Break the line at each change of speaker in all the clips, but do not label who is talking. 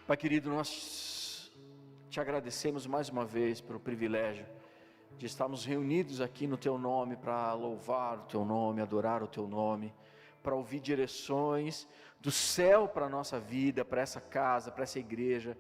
Pai querido, nós te agradecemos mais uma vez pelo privilégio de estarmos reunidos aqui no Teu nome para louvar o Teu nome, adorar o Teu nome, para ouvir direções do céu para a nossa vida, para essa casa, para essa igreja.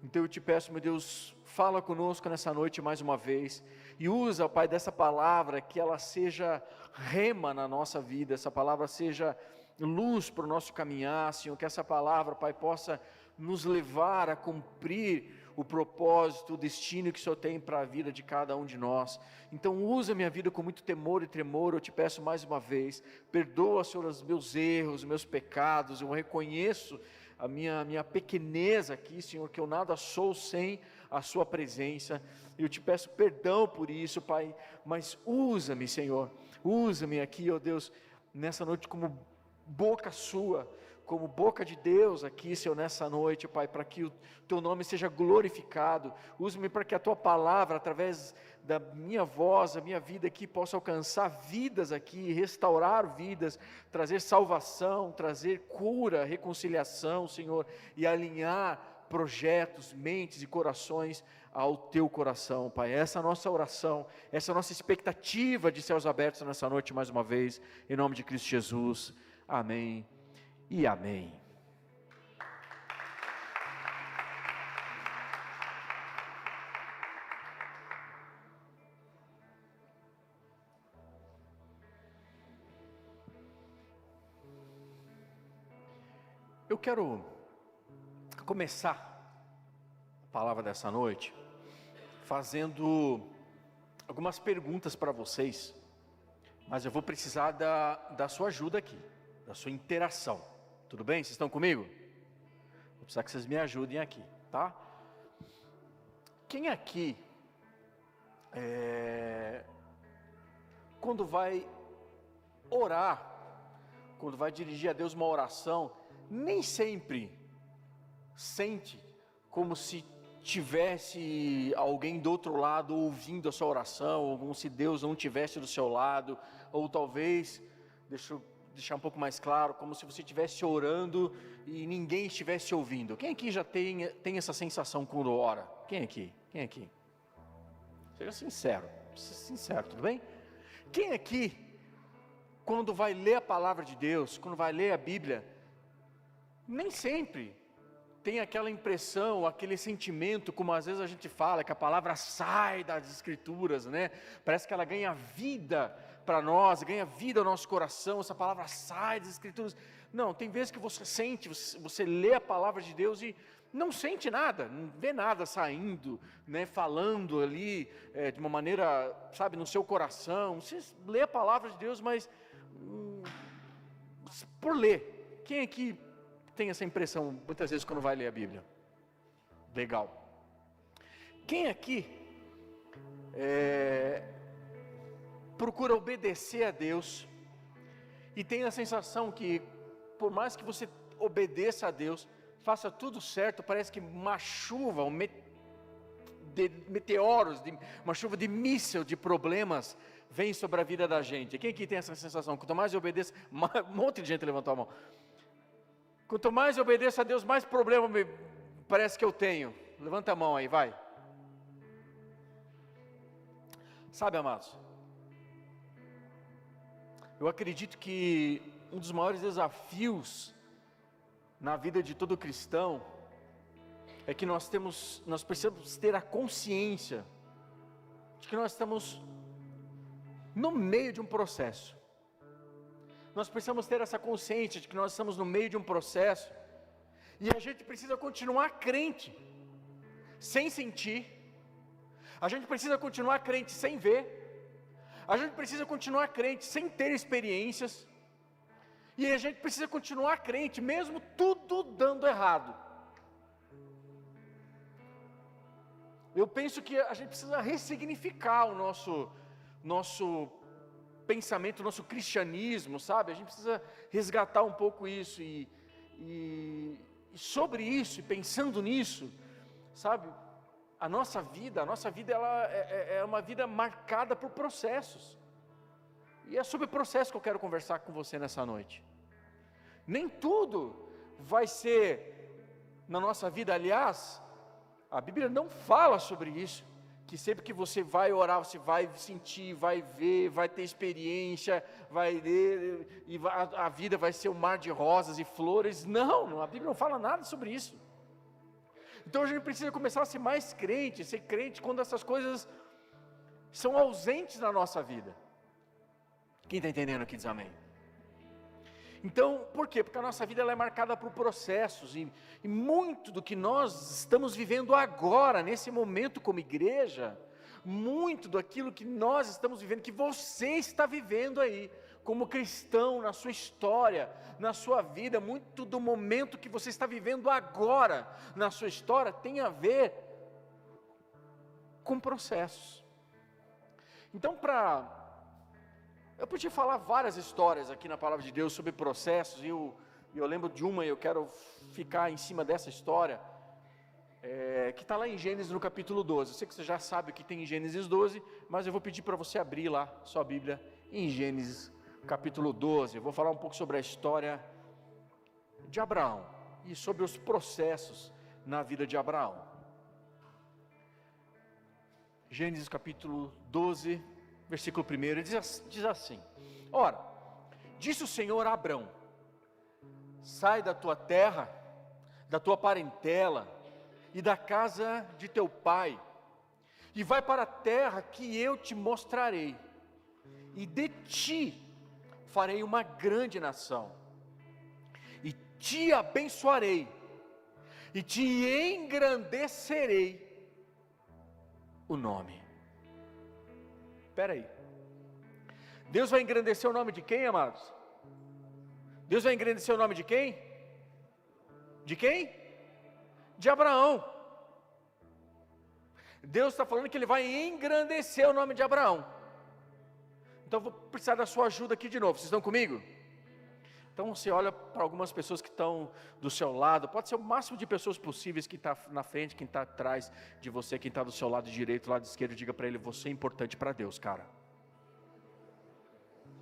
Então eu te peço, meu Deus, fala conosco nessa noite mais uma vez e usa, Pai, dessa palavra, que ela seja rema na nossa vida, essa palavra seja luz para o nosso caminhar, Senhor, que essa palavra, Pai, possa nos levar a cumprir o propósito, o destino que o Senhor tem para a vida de cada um de nós. Então usa minha vida com muito temor e tremor, eu te peço mais uma vez, perdoa, Senhor, os meus erros, os meus pecados, eu reconheço a minha pequeneza aqui, Senhor, que eu nada sou sem a sua presença, eu te peço perdão por isso, Pai, mas usa-me, Senhor, usa-me aqui, ó Deus, nessa noite como boca sua, como boca de Deus aqui, Senhor, nessa noite, Pai, para que o Teu nome seja glorificado. Use-me para que a Tua palavra, através da minha voz, a minha vida aqui, possa alcançar vidas aqui, restaurar vidas, trazer salvação, trazer cura, reconciliação, Senhor, e alinhar projetos, mentes e corações ao Teu coração, Pai. Essa é a nossa oração, essa é a nossa expectativa de céus abertos nessa noite mais uma vez, em nome de Cristo Jesus. Amém e amém. Eu quero começar a palavra dessa noite fazendo algumas perguntas para vocês, mas eu vou precisar da sua ajuda aqui, da sua interação. Tudo bem? Vocês estão comigo? Vou precisar que vocês me ajudem aqui, tá? Quem aqui, quando vai orar, quando vai dirigir a Deus uma oração, nem sempre sente como se tivesse alguém do outro lado ouvindo a sua oração, ou como se Deus não estivesse do seu lado, ou talvez, deixa eu deixar um pouco mais claro, como se você estivesse orando e ninguém estivesse ouvindo. Quem aqui já tem essa sensação quando ora? Quem aqui? Quem aqui? Seja sincero, tudo bem? Quem aqui, quando vai ler a palavra de Deus, quando vai ler a Bíblia, nem sempre tem aquela impressão, aquele sentimento, como às vezes a gente fala, que a palavra sai das Escrituras, né? Parece que ela ganha vida para nós, ganha vida ao nosso coração, essa palavra sai das Escrituras. Não, tem vezes que você sente, você lê a palavra de Deus e não sente nada, não vê nada saindo, né? Falando ali, de uma maneira, sabe, no seu coração. Você lê a palavra de Deus, mas por ler. Quem aqui tem essa impressão muitas vezes quando vai ler a Bíblia? Legal. Quem aqui procura obedecer a Deus e tem a sensação que por mais que você obedeça a Deus, faça tudo certo, parece que uma chuva, de meteoros, uma chuva de míssil de problemas vem sobre a vida da gente? Quem aqui tem essa sensação? Quanto mais eu obedeço, um monte de gente levantou a mão. Quanto mais eu obedeço a Deus, mais problema parece que eu tenho. Levanta a mão aí, vai. Sabe, amados, eu acredito que um dos maiores desafios na vida de todo cristão é que nós precisamos ter a consciência de que nós estamos no meio de um processo. Nós precisamos ter essa consciência de que nós estamos no meio de um processo e a gente precisa continuar crente, sem sentir. A gente precisa continuar crente sem ver. A gente precisa continuar crente sem ter experiências. E a gente precisa continuar crente mesmo tudo dando errado. Eu penso que a gente precisa ressignificar o nosso pensamento, nosso cristianismo, sabe? A gente precisa resgatar um pouco isso e sobre isso, e pensando nisso, sabe? A nossa vida ela é uma vida marcada por processos. E é sobre o processo que eu quero conversar com você nessa noite. Nem tudo vai ser na nossa vida. Aliás, a Bíblia não fala sobre isso, que sempre que você vai orar, você vai sentir, vai ver, vai ter experiência, vai ler, e a vida vai ser um mar de rosas e flores. Não, a Bíblia não fala nada sobre isso. Então a gente precisa começar a ser mais crente, ser crente quando essas coisas são ausentes na nossa vida. Quem está entendendo aqui diz amém. Então, por quê? Porque a nossa vida ela é marcada por processos, e muito do que nós estamos vivendo agora, nesse momento como igreja, muito daquilo que nós estamos vivendo, que você está vivendo aí, como cristão, na sua história, na sua vida, muito do momento que você está vivendo agora, na sua história, tem a ver com processos. Então, eu podia falar várias histórias aqui na Palavra de Deus sobre processos, e eu lembro de uma, e eu quero ficar em cima dessa história, que está lá em Gênesis no capítulo 12, eu sei que você já sabe o que tem em Gênesis 12, mas eu vou pedir para você abrir lá sua Bíblia em Gênesis capítulo 12, eu vou falar um pouco sobre a história de Abraão, e sobre os processos na vida de Abraão. Gênesis capítulo 12, versículo 1, ele diz assim: ora, disse o Senhor a Abrão: sai da tua terra, da tua parentela e da casa de teu pai, e vai para a terra que eu te mostrarei, e de ti farei uma grande nação, e te abençoarei, e te engrandecerei o nome. Espera aí, Deus vai engrandecer o nome de quem, amados? Deus vai engrandecer o nome de quem? De quem? De Abraão. Deus está falando que Ele vai engrandecer o nome de Abraão. Então eu vou precisar da sua ajuda aqui de novo, vocês estão comigo? Então você olha para algumas pessoas que estão do seu lado, pode ser o máximo de pessoas possíveis, que está na frente, quem está atrás de você, quem está do seu lado direito, lado esquerdo, diga para ele: você é importante para Deus, cara.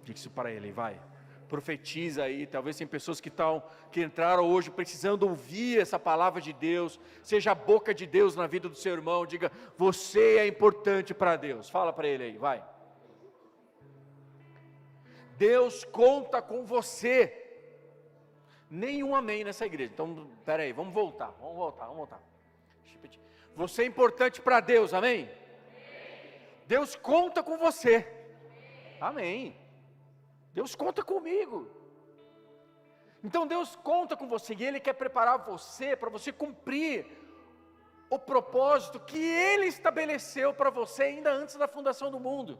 Diga isso para ele, vai. Profetiza aí, talvez tem pessoas que entraram hoje precisando ouvir essa palavra de Deus, seja a boca de Deus na vida do seu irmão, diga: você é importante para Deus, fala para ele aí, vai. Deus conta com você. Nenhum amém nessa igreja. Então, espera aí, vamos voltar. Você é importante para Deus, amém? Deus conta com você. Amém. Deus conta comigo. Então Deus conta com você, e Ele quer preparar você, para você cumprir o propósito que Ele estabeleceu para você ainda antes da fundação do mundo.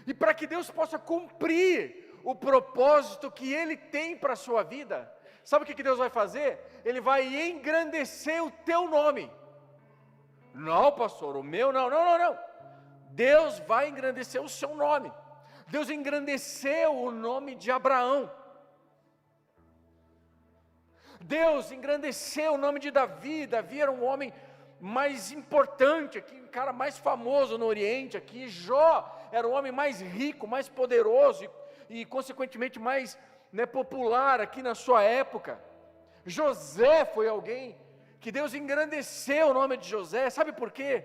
E para que Deus possa cumprir o propósito que Ele tem para a sua vida, sabe o que Deus vai fazer? Ele vai engrandecer o teu nome. Não, pastor, o meu não. Deus vai engrandecer o seu nome. Deus engrandeceu o nome de Abraão. Deus engrandeceu o nome de Davi. Davi era um homem mais importante aqui, um cara mais famoso no Oriente aqui. Jó era o homem mais rico, mais poderoso e consequentemente mais popular aqui na sua época. José foi alguém que Deus engrandeceu o nome de José. Sabe por quê?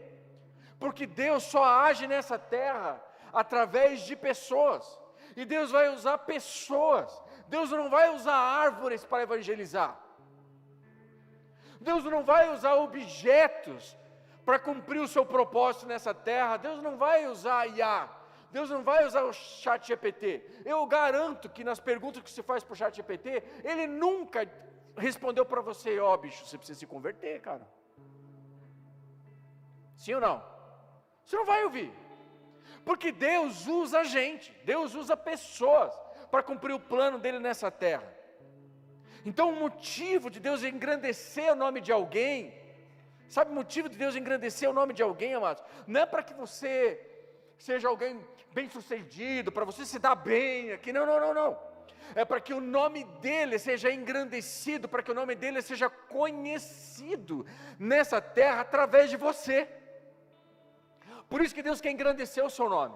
Porque Deus só age nessa terra através de pessoas, e Deus vai usar pessoas. Deus não vai usar árvores para evangelizar, Deus não vai usar objetos para cumprir o seu propósito nessa terra. Deus não vai usar IA, Deus não vai usar o ChatGPT. Eu garanto que nas perguntas que você faz para o ChatGPT, ele nunca respondeu para você: ó, bicho, você precisa se converter, cara. Sim ou não? Você não vai ouvir. Porque Deus usa a gente, Deus usa pessoas para cumprir o plano dele nessa terra. Então o motivo de Deus engrandecer o nome de alguém, sabe o motivo de Deus engrandecer o nome de alguém, amados? Não é para que você seja alguém bem sucedido, para você se dar bem aqui, não. É para que o nome dele seja engrandecido, para que o nome dele seja conhecido nessa terra através de você. Por isso que Deus quer engrandecer o seu nome.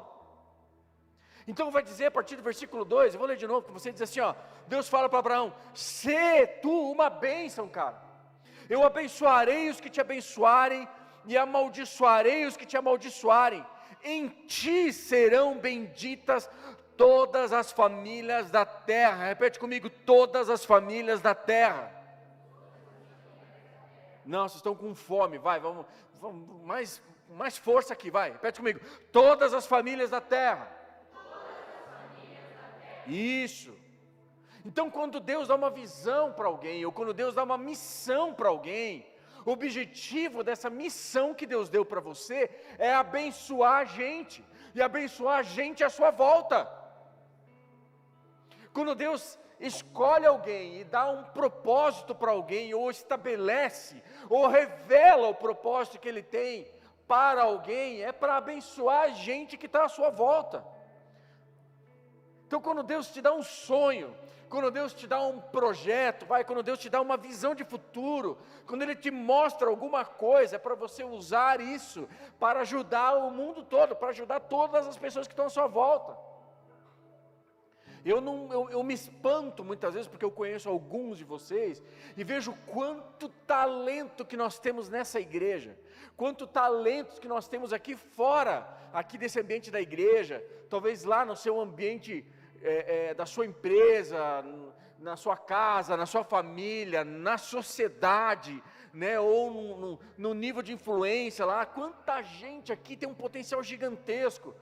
Então vai dizer a partir do versículo 2, eu vou ler de novo para você, diz assim, ó: Deus fala para Abraão: sê tu uma bênção, cara. Eu abençoarei os que te abençoarem, e amaldiçoarei os que te amaldiçoarem. Em ti serão benditas todas as famílias da terra. Repete comigo: todas as famílias da terra. Não, vocês estão com fome, vai, vamos mais força aqui, vai, repete comigo: todas as famílias da terra. Isso. Então, quando Deus dá uma visão para alguém, ou quando Deus dá uma missão para alguém, o objetivo dessa missão que Deus deu para você é abençoar a gente, e abençoar a gente à sua volta. Quando Deus escolhe alguém e dá um propósito para alguém, ou estabelece, ou revela o propósito que Ele tem para alguém, é para abençoar a gente que está à sua volta. Então, quando Deus te dá um sonho, quando Deus te dá um projeto, quando Deus te dá uma visão de futuro, quando Ele te mostra alguma coisa, é para você usar isso para ajudar o mundo todo, para ajudar todas as pessoas que estão à sua volta. Eu me espanto muitas vezes, porque eu conheço alguns de vocês, e vejo quanto talento que nós temos nessa igreja, quanto talentos que nós temos aqui fora, aqui desse ambiente da igreja, talvez lá no seu ambiente da sua empresa, na sua casa, na sua família, na sociedade, né, ou no nível de influência lá. Quanta gente aqui tem um potencial gigantesco,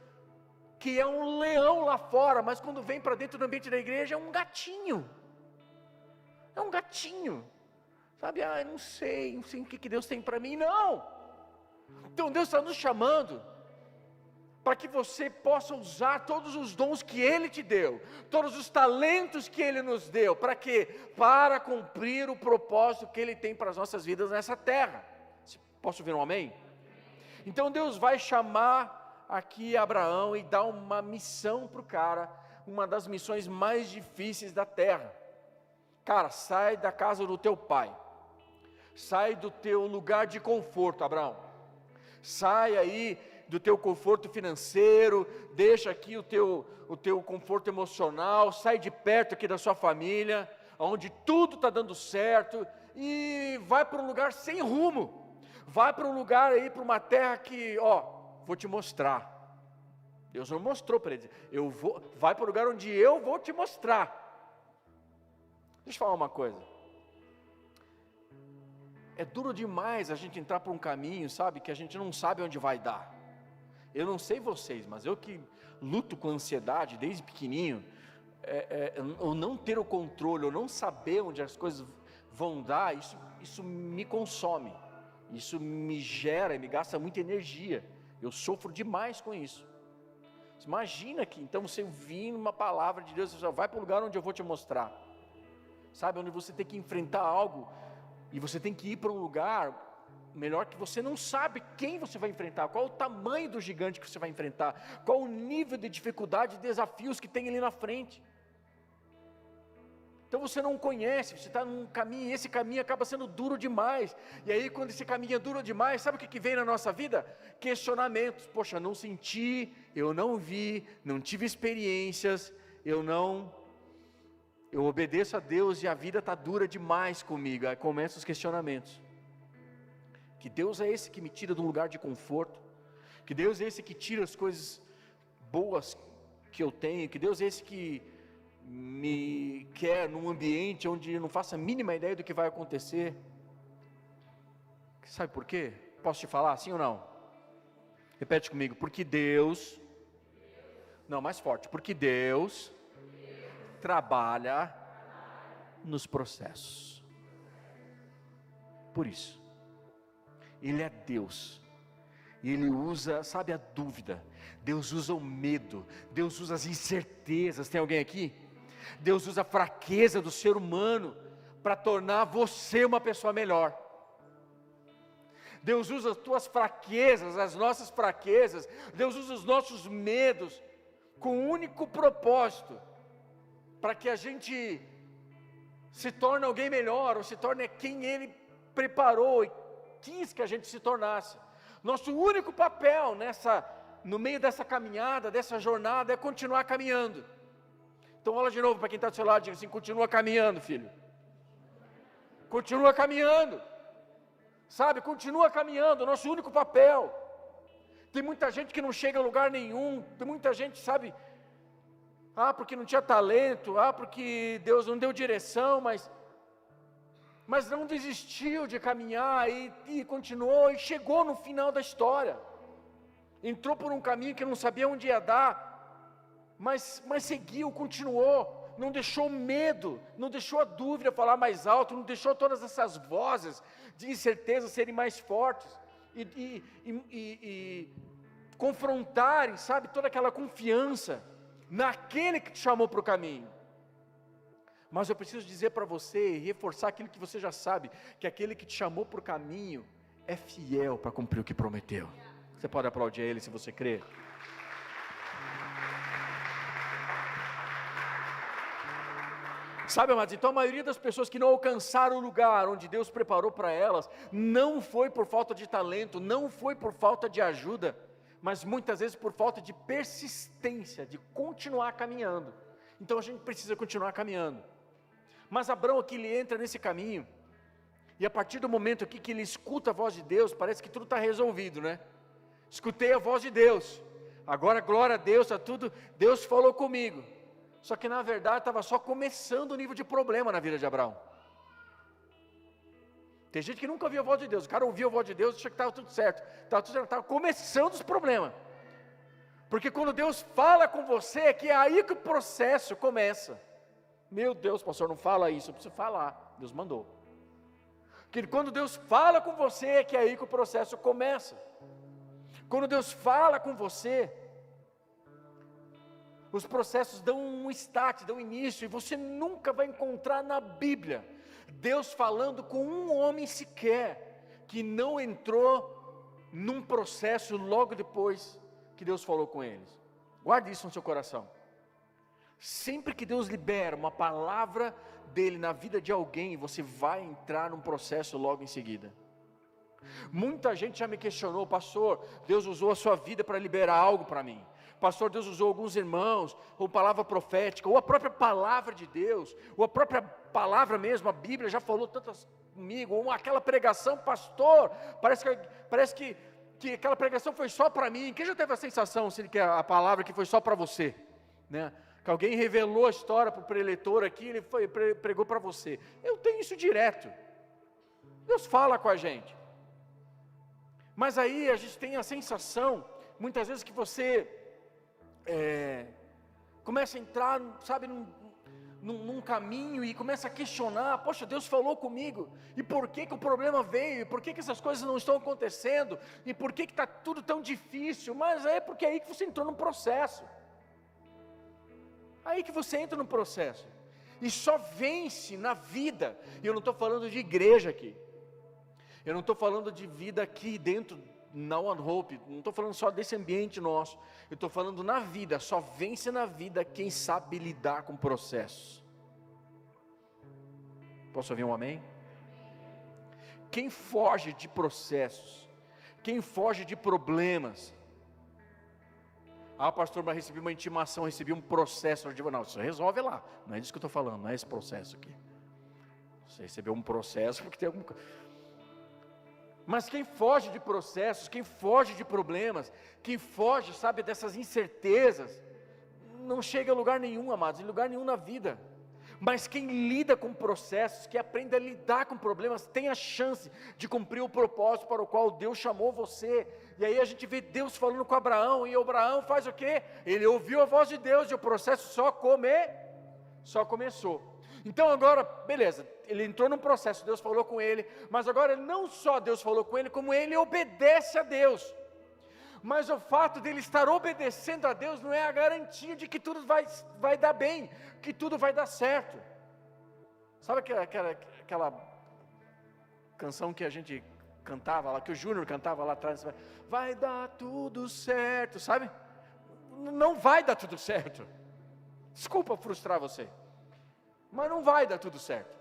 que é um leão lá fora, mas quando vem para dentro do ambiente da igreja é um gatinho, sabe? Eu não sei o que Deus tem para mim, não. Então Deus está nos chamando para que você possa usar todos os dons que Ele te deu, todos os talentos que Ele nos deu. Para quê? Para cumprir o propósito que Ele tem para as nossas vidas nessa terra. Posso ouvir um amém? Então Deus vai chamar aqui Abraão e dar uma missão para o cara, uma das missões mais difíceis da terra. Cara, sai da casa do teu pai, sai do teu lugar de conforto, Abraão, sai aí do teu conforto financeiro, deixa aqui o teu conforto emocional, sai de perto aqui da sua família, onde tudo está dando certo, e vai para um lugar sem rumo, vai para um lugar aí, para uma terra que, vou te mostrar. Deus não mostrou para ele, vai para o lugar onde eu vou te mostrar. Deixa eu falar uma coisa, é duro demais a gente entrar por um caminho, sabe, que a gente não sabe onde vai dar. Eu não sei vocês, mas eu que luto com ansiedade desde pequenininho, eu não ter o controle, eu não saber onde as coisas vão dar, isso me consome, isso me gera, me gasta muita energia, eu sofro demais com isso. Imagina que então você vir uma palavra de Deus, você vai para o lugar onde eu vou te mostrar, sabe, onde você tem que enfrentar algo, e você tem que ir para um lugar melhor, que você não sabe quem você vai enfrentar, qual o tamanho do gigante que você vai enfrentar, qual o nível de dificuldade e desafios que tem ali na frente. Então você não conhece, você está num caminho, e esse caminho acaba sendo duro demais, e aí quando esse caminho é duro demais, sabe o que vem na nossa vida? Questionamentos. Poxa, não senti, eu não vi, não tive experiências, eu obedeço a Deus e a vida está dura demais comigo. Aí começam os questionamentos, que Deus é esse que me tira de um lugar de conforto, que Deus é esse que tira as coisas boas que eu tenho, que Deus é esse que me quer num ambiente onde eu não faço a mínima ideia do que vai acontecer. Sabe por quê? Posso te falar, sim ou não? Repete comigo, porque Deus, não, mais forte, porque Deus trabalha nos processos. Por isso, Ele é Deus, e Ele usa, sabe, a dúvida, Deus usa o medo, Deus usa as incertezas. Tem alguém aqui? Deus usa a fraqueza do ser humano para tornar você uma pessoa melhor. Deus usa as tuas fraquezas, as nossas fraquezas, Deus usa os nossos medos com um único propósito, para que a gente se torne alguém melhor, ou se torne quem Ele preparou e quis que a gente se tornasse. Nosso único papel no meio dessa caminhada, dessa jornada, é continuar caminhando. Então olha de novo para quem está do seu lado, diga assim: continua caminhando, filho, continua caminhando. sabe? Continua caminhando, nosso único papel. Tem muita gente que não chega a lugar nenhum, tem muita gente, sabe? Porque não tinha talento, porque Deus não deu direção, mas não desistiu de caminhar e continuou e chegou no final da história. Entrou por um caminho que não sabia onde ia dar, mas seguiu, continuou, não deixou medo, não deixou a dúvida falar mais alto, não deixou todas essas vozes de incerteza serem mais fortes e confrontarem, sabe, toda aquela confiança naquele que te chamou para o caminho. Mas eu preciso dizer para você e reforçar aquilo que você já sabe, que aquele que te chamou para o caminho é fiel para cumprir o que prometeu. Você pode aplaudir a Ele se você crê. Sabe, amados, então a maioria das pessoas que não alcançaram o lugar onde Deus preparou para elas, não foi por falta de talento, não foi por falta de ajuda, mas muitas vezes por falta de persistência, de continuar caminhando. Então a gente precisa continuar caminhando. Mas Abraão aqui, ele entra nesse caminho, e a partir do momento aqui que ele escuta a voz de Deus, parece que tudo está resolvido, né? Escutei a voz de Deus, agora glória a Deus, está tudo, Deus falou comigo. Só que na verdade estava só começando o nível de problema na vida de Abraão. Tem gente que nunca ouviu a voz de Deus, o cara ouviu a voz de Deus e achou que estava tudo certo, estava começando os problemas. Porque quando Deus fala com você, é que é aí que o processo começa. Meu Deus, pastor, não fala isso, eu preciso falar, Deus mandou. Que quando Deus fala com você, é que é aí que o processo começa. Quando Deus fala com você, os processos dão um start, dão início, e você nunca vai encontrar na Bíblia Deus falando com um homem sequer que não entrou num processo logo depois que Deus falou com eles. Guarde isso no seu coração. Sempre que Deus libera uma palavra dele na vida de alguém, você vai entrar num processo logo em seguida. Muita gente já me questionou: pastor, Deus usou a sua vida para liberar algo para mim. Pastor, Deus usou alguns irmãos, ou palavra profética, ou a própria palavra de Deus, ou a própria palavra mesmo, a Bíblia já falou tantas comigo, ou aquela pregação, pastor, parece que aquela pregação foi só para mim. Quem já teve a sensação, assim, que a palavra que foi só para você, né? Que alguém revelou a história para o preletor aqui, ele pregou para você. Eu tenho isso direto. Deus fala com a gente. Mas aí a gente tem a sensação, muitas vezes, que você começa a entrar, sabe, num caminho e começa a questionar: poxa, Deus falou comigo, e por que o problema veio, e por que essas coisas não estão acontecendo, e por que está tudo tão difícil? Mas é porque é aí que você entrou num processo, aí que você entra num processo, e só vence na vida. E eu não estou falando de igreja aqui, eu não estou falando de vida aqui dentro na One Hope, não estou falando só desse ambiente nosso, eu estou falando na vida. Só vence na vida quem sabe lidar com processos. Posso ouvir um amém? Quem foge de processos, quem foge de problemas: pastor, mas recebi uma intimação, recebi um processo. Eu digo: não, isso resolve lá, não é disso que eu estou falando, não é esse processo aqui. Você recebeu um processo porque tem alguma coisa. Mas quem foge de processos, quem foge de problemas, quem foge, sabe, dessas incertezas, não chega a lugar nenhum, amados, em lugar nenhum na vida. Mas quem lida com processos, que aprende a lidar com problemas, tem a chance de cumprir o propósito para o qual Deus chamou você. E aí a gente vê Deus falando com Abraão, e Abraão faz o quê? Ele ouviu a voz de Deus, e o processo só começou. Então agora, beleza, ele entrou num processo, Deus falou com ele, mas agora não só Deus falou com ele, como ele obedece a Deus. Mas o fato dele estar obedecendo a Deus não é a garantia de que tudo vai dar bem, que tudo vai dar certo. Sabe aquela canção que a gente cantava lá, que o Júnior cantava lá atrás: vai dar tudo certo, sabe? Não vai dar tudo certo. Desculpa frustrar você, mas não vai dar tudo certo.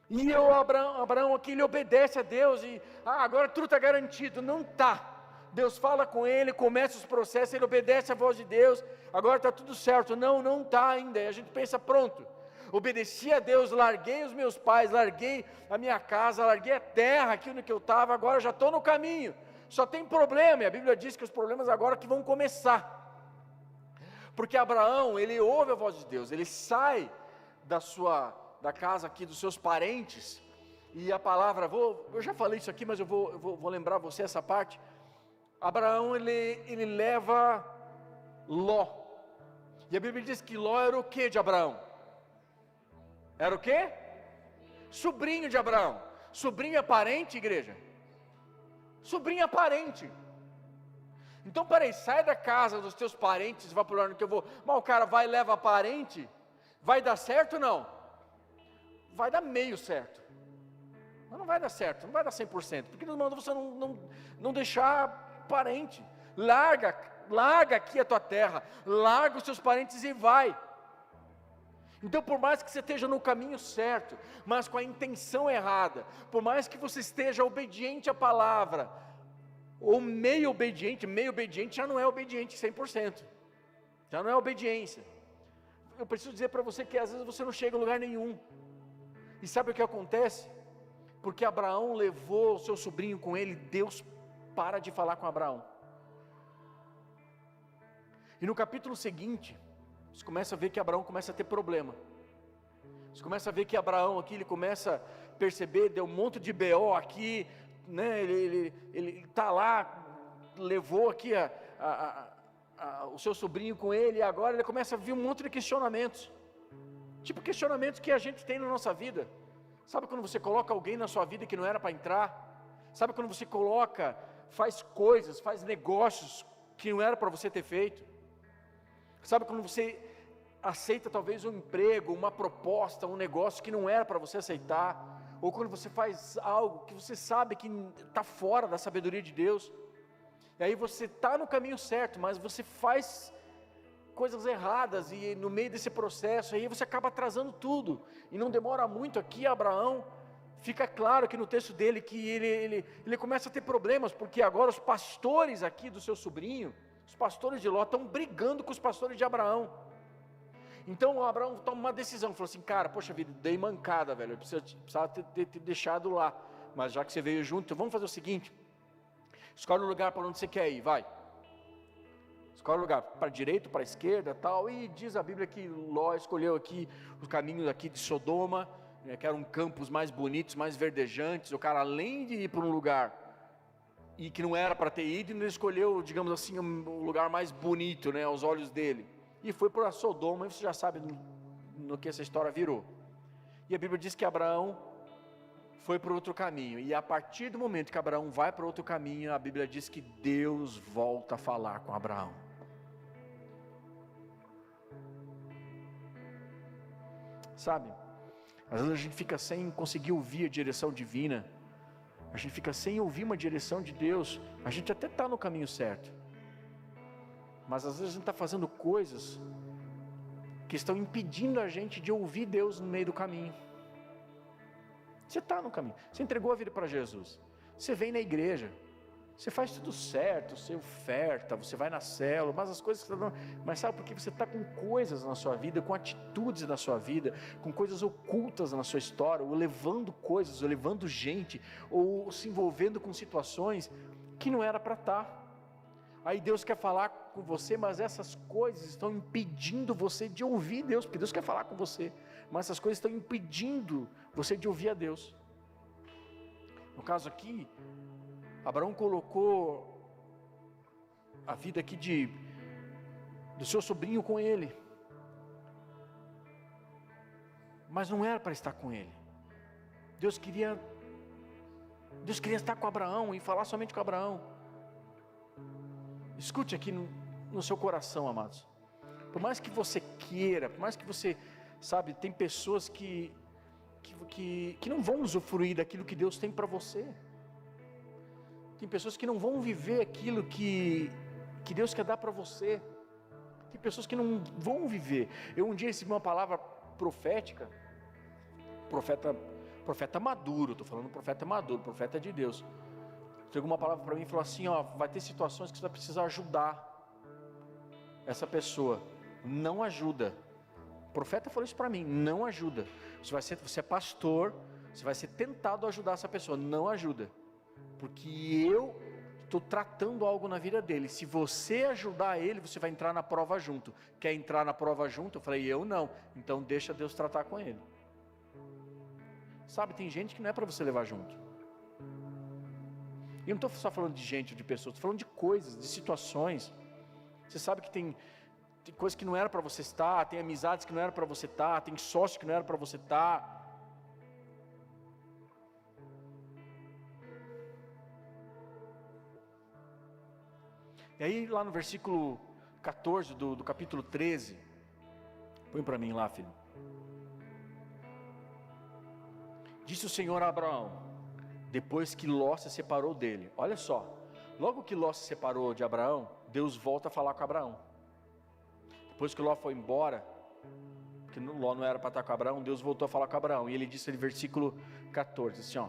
E Abraão aqui, ele obedece a Deus, e agora tudo está garantido. Não está. Deus fala com ele, começa os processos, ele obedece a voz de Deus, agora está tudo certo. Não está ainda. E a gente pensa: pronto, obedeci a Deus, larguei os meus pais, larguei a minha casa, larguei a terra, aqui onde eu estava, agora já estou no caminho, só tem problema, e a Bíblia diz que os problemas agora que vão começar, porque Abraão, ele ouve a voz de Deus, ele sai da casa aqui dos seus parentes, e a palavra, eu já falei isso aqui, mas eu vou lembrar você essa parte. Abraão, ele leva Ló, e a Bíblia diz que Ló era o que de Abraão? Era o que? Sobrinho de Abraão. Sobrinho é parente, igreja? Sobrinho é parente. Então peraí, sai da casa dos teus parentes, vai para o lugar que eu vou, mas o cara vai e leva parente, vai dar certo ou não? Vai dar meio certo, mas não vai dar certo, não vai dar 100%, porque Deus manda você não deixar parente, larga aqui a tua terra, larga os teus parentes e vai. Então por mais que você esteja no caminho certo, mas com a intenção errada, por mais que você esteja obediente à palavra, ou meio obediente já não é obediente 100%, já não é obediência. Eu preciso dizer para você que às vezes você não chega a lugar nenhum, e sabe o que acontece? Porque Abraão levou o seu sobrinho com ele, Deus para de falar com Abraão, e no capítulo seguinte, você começa a ver que Abraão começa a ter problema, você começa a ver que Abraão aqui, ele começa a perceber, deu um monte de BO aqui, né, ele está lá, levou aqui o seu sobrinho com ele, e agora ele começa a vir um monte de questionamentos, tipo questionamentos que a gente tem na nossa vida. Sabe quando você coloca alguém na sua vida que não era para entrar? Sabe quando você faz coisas, faz negócios que não era para você ter feito? Sabe quando você aceita talvez um emprego, uma proposta, um negócio que não era para você aceitar? Ou quando você faz algo que você sabe que está fora da sabedoria de Deus, e aí você está no caminho certo, mas você faz coisas erradas, e no meio desse processo, aí você acaba atrasando tudo, e não demora muito aqui. Abraão, fica claro aqui no texto dele, que ele começa a ter problemas, porque agora os pastores aqui do seu sobrinho, os pastores de Ló, estão brigando com os pastores de Abraão. Então Abraão toma uma decisão, falou assim, cara, poxa vida, dei mancada, velho, eu precisava ter deixado lá, mas já que você veio junto, então vamos fazer o seguinte, escolhe um lugar para onde você quer ir, vai, escolhe um lugar, para a direita, para a esquerda, tal, e diz a Bíblia que Ló escolheu aqui, os caminhos aqui de Sodoma, que eram campos mais bonitos, mais verdejantes, o cara além de ir para um lugar, e que não era para ter ido, ele escolheu, digamos assim, um lugar mais bonito, né, aos olhos dele, e foi para Sodoma, e você já sabe no que essa história virou. E a Bíblia diz que Abraão foi para outro caminho, e a partir do momento que Abraão vai para outro caminho, a Bíblia diz que Deus volta a falar com Abraão. Sabe, às vezes a gente fica sem conseguir ouvir a direção divina, a gente fica sem ouvir uma direção de Deus, a gente até está no caminho certo, mas às vezes a gente está fazendo coisas que estão impedindo a gente de ouvir Deus no meio do caminho. Você está no caminho, você entregou a vida para Jesus, você vem na igreja, você faz tudo certo, você oferta, você vai na célula, mas as coisas que você está, mas sabe por que você está com coisas na sua vida, com atitudes na sua vida, com coisas ocultas na sua história, ou levando coisas, ou levando gente, ou se envolvendo com situações que não era para estar. Aí Deus quer falar com você, mas essas coisas estão impedindo você de ouvir Deus, porque Deus quer falar com você, mas essas coisas estão impedindo você de ouvir a Deus. No caso aqui, Abraão colocou a vida aqui do seu sobrinho com ele, mas não era para estar com ele. Deus queria estar com Abraão e falar somente com Abraão. Escute aqui no seu coração, amados, por mais que você queira, por mais que você, sabe, tem pessoas que não vão usufruir daquilo que Deus tem para você, tem pessoas que não vão viver aquilo que Deus quer dar para você, tem pessoas que não vão viver. Eu um dia recebi uma palavra profética, profeta maduro, estou falando profeta maduro, profeta de Deus, chegou uma palavra para mim e falou assim, ó, vai ter situações que você vai precisar ajudar essa pessoa, não ajuda, profeta falou isso para mim, não ajuda. Você é pastor, você vai ser tentado a ajudar essa pessoa, não ajuda. Porque eu estou tratando algo na vida dele. Se você ajudar ele, você vai entrar na prova junto. Quer entrar na prova junto? Eu falei, eu não. Então deixa Deus tratar com ele. Sabe, tem gente que não é para você levar junto. E eu não estou só falando de gente ou de pessoas, estou falando de coisas, de situações. Você sabe que tem coisas que não era para você estar, tem amizades que não era para você estar, tem sócio que não era para você estar. E aí lá no versículo 14 do capítulo 13, põe para mim lá, filho. Disse o Senhor a Abraão, depois que Ló se separou dele. Olha só, logo que Ló se separou de Abraão, Deus volta a falar com Abraão. Depois que Ló foi embora, porque Ló não era para estar com Abraão, Deus voltou a falar com Abraão. E ele disse no versículo 14, assim ó,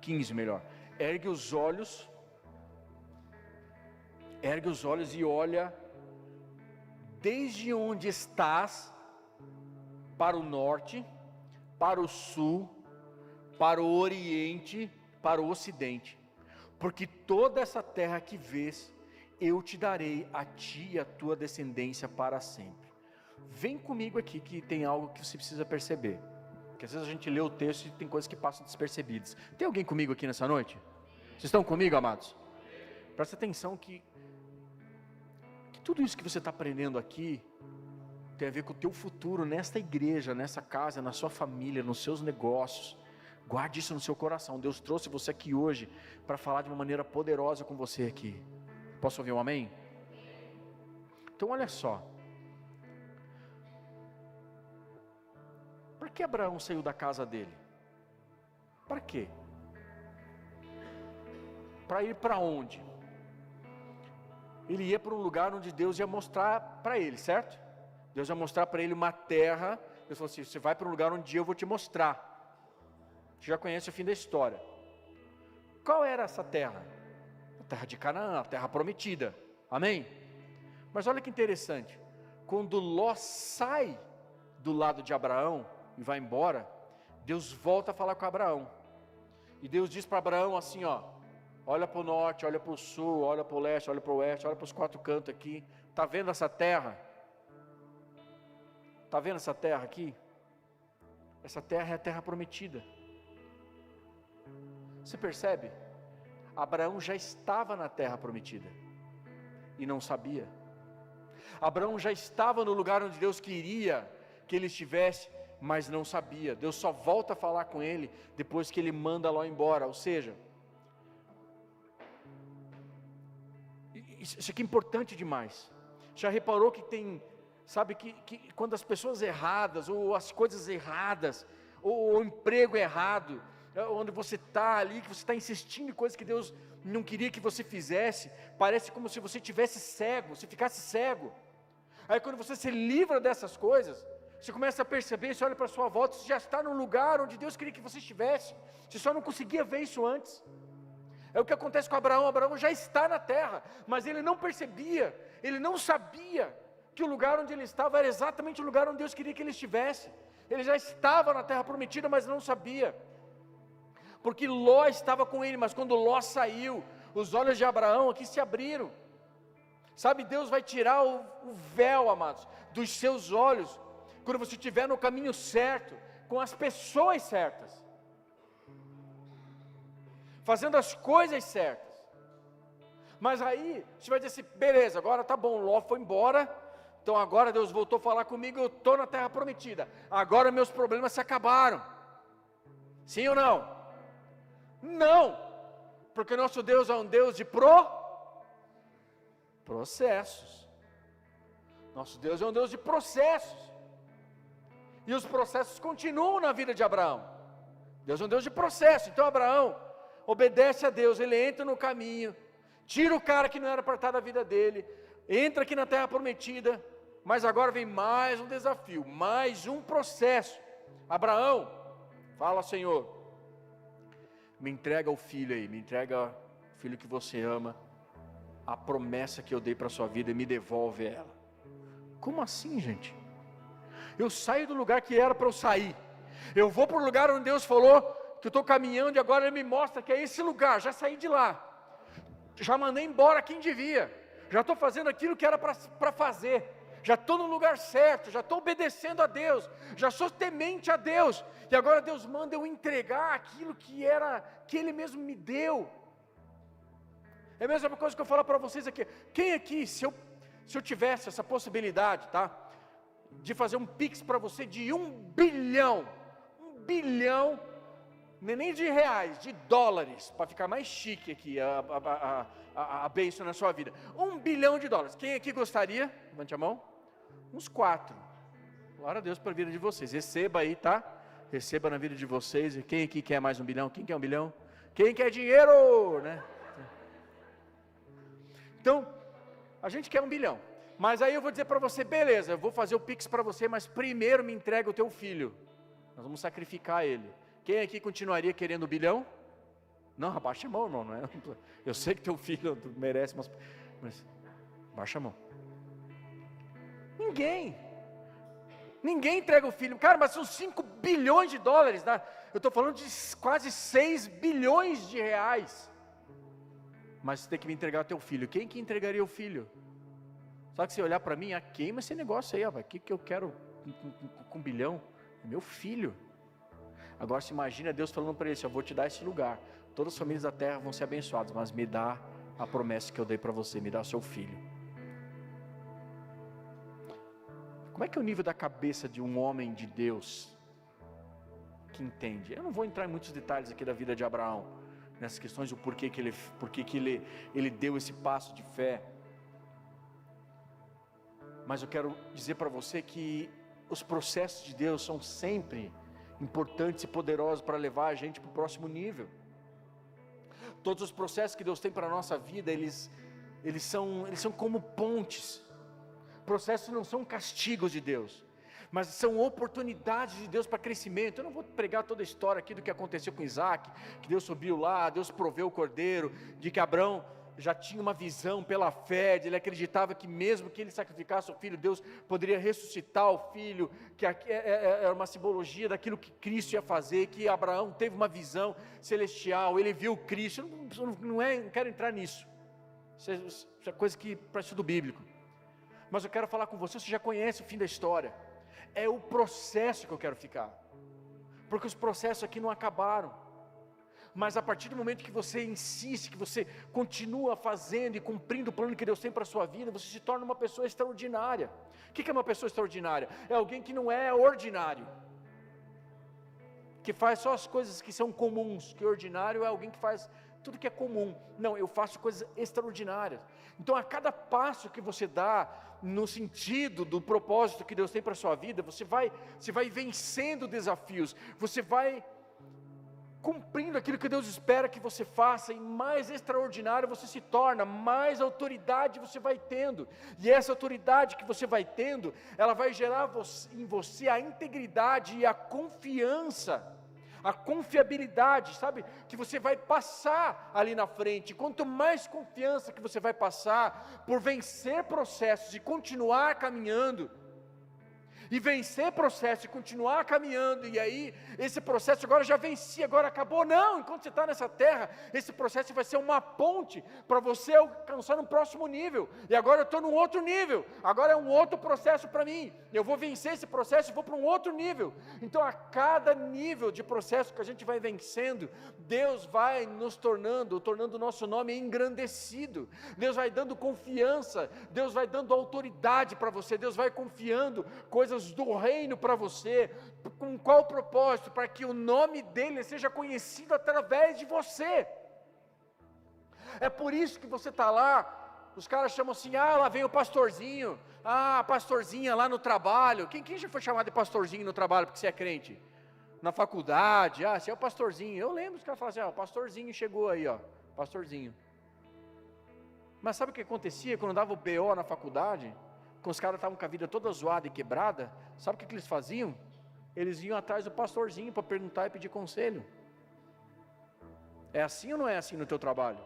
15 melhor. Ergue os olhos e olha desde onde estás para o norte, para o sul, para o oriente, para o ocidente, porque toda essa terra que vês, eu te darei a ti e a tua descendência para sempre. Vem comigo aqui que tem algo que você precisa perceber, porque às vezes a gente lê o texto e tem coisas que passam despercebidas. Tem alguém comigo aqui nessa noite? Vocês estão comigo, amados? Presta atenção que tudo isso que você está aprendendo aqui tem a ver com o teu futuro nesta igreja, nessa casa, na sua família, nos seus negócios. Guarde isso no seu coração. Deus trouxe você aqui hoje para falar de uma maneira poderosa com você aqui. Posso ouvir um amém? Então olha só. Para que Abraão saiu da casa dele? Para quê? Para ir para onde? Ele ia para um lugar onde Deus ia mostrar para ele, certo? Deus ia mostrar para ele uma terra. Deus falou assim, você vai para um lugar onde eu vou te mostrar. Você já conhece o fim da história. Qual era essa terra? A terra de Canaã, a terra prometida. Amém? Mas olha que interessante. Quando Ló sai do lado de Abraão e vai embora, Deus volta a falar com Abraão. E Deus diz para Abraão assim, ó, olha para o norte, olha para o sul, olha para o leste, olha para o oeste, olha para os quatro cantos aqui. Está vendo essa terra? Está vendo essa terra aqui? Essa terra é a terra prometida. Você percebe? Abraão já estava na terra prometida e não sabia. Abraão já estava no lugar onde Deus queria que ele estivesse, mas não sabia. Deus só volta a falar com ele depois que ele manda Ló embora. Ou seja, isso aqui é importante demais. Já reparou que tem, sabe, que quando as pessoas erradas, ou as coisas erradas, ou o emprego errado, onde você está ali, que você está insistindo em coisas que Deus não queria que você fizesse, parece como se você estivesse cego, se ficasse cego. Aí quando você se livra dessas coisas, você começa a perceber, você olha para a sua volta, você já está no lugar onde Deus queria que você estivesse, você só não conseguia ver isso antes. É o que acontece com Abraão. Abraão já está na terra, mas ele não percebia, ele não sabia que o lugar onde ele estava era exatamente o lugar onde Deus queria que ele estivesse. Ele já estava na terra prometida, mas não sabia, porque Ló estava com ele. Mas quando Ló saiu, os olhos de Abraão aqui se abriram. Sabe, Deus vai tirar o véu, amados, dos seus olhos, quando você estiver no caminho certo, com as pessoas certas, fazendo as coisas certas. Mas aí, você vai dizer assim, beleza, agora tá bom, Ló foi embora, então agora Deus voltou a falar comigo, eu estou na terra prometida, agora meus problemas se acabaram. Sim ou não? Não, porque nosso Deus é um Deus de processos. Nosso Deus é um Deus de processos, e os processos continuam na vida de Abraão. Deus é um Deus de processo. Então Abraão obedece a Deus, ele entra no caminho, tira o cara que não era para estar na vida dele, entra aqui na terra prometida, mas agora vem mais um desafio, mais um processo. Abraão, fala, Senhor, me entrega o filho aí, me entrega o filho que você ama, a promessa que eu dei para a sua vida, e me devolve ela. Como assim, gente? Eu saio do lugar que era para eu sair, eu vou para o lugar onde Deus falou que eu estou caminhando, e agora Ele me mostra que é esse lugar. Já saí de lá, já mandei embora quem devia, já estou fazendo aquilo que era para fazer, já estou no lugar certo, já estou obedecendo a Deus, já sou temente a Deus, e agora Deus manda eu entregar aquilo que Ele mesmo me deu. É a mesma coisa que eu falo para vocês aqui. Quem aqui, se eu tivesse essa possibilidade, tá, de fazer um pix para você de 1 bilhão, nem de reais, de dólares, para ficar mais chique aqui a bênção na sua vida, 1 bilhão de dólares, quem aqui gostaria? Levante a mão. Uns 4, glória a Deus pela vida de vocês, receba aí, tá? Receba na vida de vocês. Quem aqui quer mais 1 bilhão? Quem quer 1 bilhão? Quem quer dinheiro, né? Então, a gente quer 1 bilhão, mas aí eu vou dizer para você, beleza, eu vou fazer o pix para você, mas primeiro me entrega o teu filho, nós vamos sacrificar ele. Quem aqui continuaria querendo 1 bilhão? Não, abaixa a mão, irmão, não é? Eu sei que teu filho merece, mas abaixa a mão. Ninguém entrega o filho, cara, mas são 5 bilhões de dólares, né? Eu estou falando de quase 6 bilhões de reais, mas você tem que me entregar o teu filho. Quem que entregaria o filho? Só que se olhar para mim, queima esse negócio aí, o que eu quero com 1 bilhão? É meu filho. Agora se imagina Deus falando para ele, eu vou te dar esse lugar, todas as famílias da terra vão ser abençoadas, mas me dá a promessa que eu dei para você, me dá o seu filho. Como é que é o nível da cabeça de um homem de Deus que entende? Eu não vou entrar em muitos detalhes aqui da vida de Abraão, nessas questões do porquê que ele deu esse passo de fé, mas eu quero dizer para você que os processos de Deus são sempre importantes e poderosos para levar a gente para o próximo nível. Todos os processos que Deus tem para a nossa vida, eles são como pontes. Processos não são castigos de Deus, mas são oportunidades de Deus para crescimento. Eu não vou pregar toda a história aqui do que aconteceu com Isaac, que Deus subiu lá, Deus proveu o cordeiro, de que Abraão já tinha uma visão pela fé, ele acreditava que mesmo que ele sacrificasse o filho, Deus poderia ressuscitar o filho, que era uma simbologia daquilo que Cristo ia fazer, que Abraão teve uma visão celestial, ele viu Cristo. Eu não quero entrar nisso, isso é coisa que para estudo bíblico, mas eu quero falar com você já conhece o fim da história, é o processo que eu quero ficar, porque os processos aqui não acabaram. Mas a partir do momento que você insiste, que você continua fazendo e cumprindo o plano que Deus tem para a sua vida, você se torna uma pessoa extraordinária. O que é uma pessoa extraordinária? É alguém que não é ordinário, que faz só as coisas que são comuns, que ordinário é alguém que faz tudo que é comum. Não, eu faço coisas extraordinárias. Então a cada passo que você dá, no sentido do propósito que Deus tem para a sua vida, você vai vencendo desafios, você vai cumprindo aquilo que Deus espera que você faça, e mais extraordinário você se torna, mais autoridade você vai tendo, e essa autoridade que você vai tendo, ela vai gerar em você a integridade e a confiança, a confiabilidade, sabe, que você vai passar ali na frente. Quanto mais confiança que você vai passar, por vencer processos e continuar caminhando, e vencer processo e continuar caminhando, e aí esse processo agora já venci, agora acabou. Não, enquanto você está nessa terra, esse processo vai ser uma ponte para você alcançar um próximo nível, e agora eu estou num outro nível, agora é um outro processo para mim, eu vou vencer esse processo e vou para um outro nível. Então a cada nível de processo que a gente vai vencendo, Deus vai nos tornando o nosso nome engrandecido, Deus vai dando confiança, Deus vai dando autoridade para você, Deus vai confiando coisas do reino para você. Com qual propósito? Para que o nome dele seja conhecido através de você. É por isso que você está lá, os caras chamam assim, lá vem o pastorzinho, a pastorzinha lá no trabalho. Quem já foi chamado de pastorzinho no trabalho porque você é crente? Na faculdade, você é o pastorzinho. Eu lembro os caras falam assim, o pastorzinho chegou aí, pastorzinho. Mas sabe o que acontecia quando dava o BO na faculdade? Quando os caras estavam com a vida toda zoada e quebrada, sabe o que eles faziam? Eles iam atrás do pastorzinho para perguntar e pedir conselho. É assim ou não é assim no teu trabalho?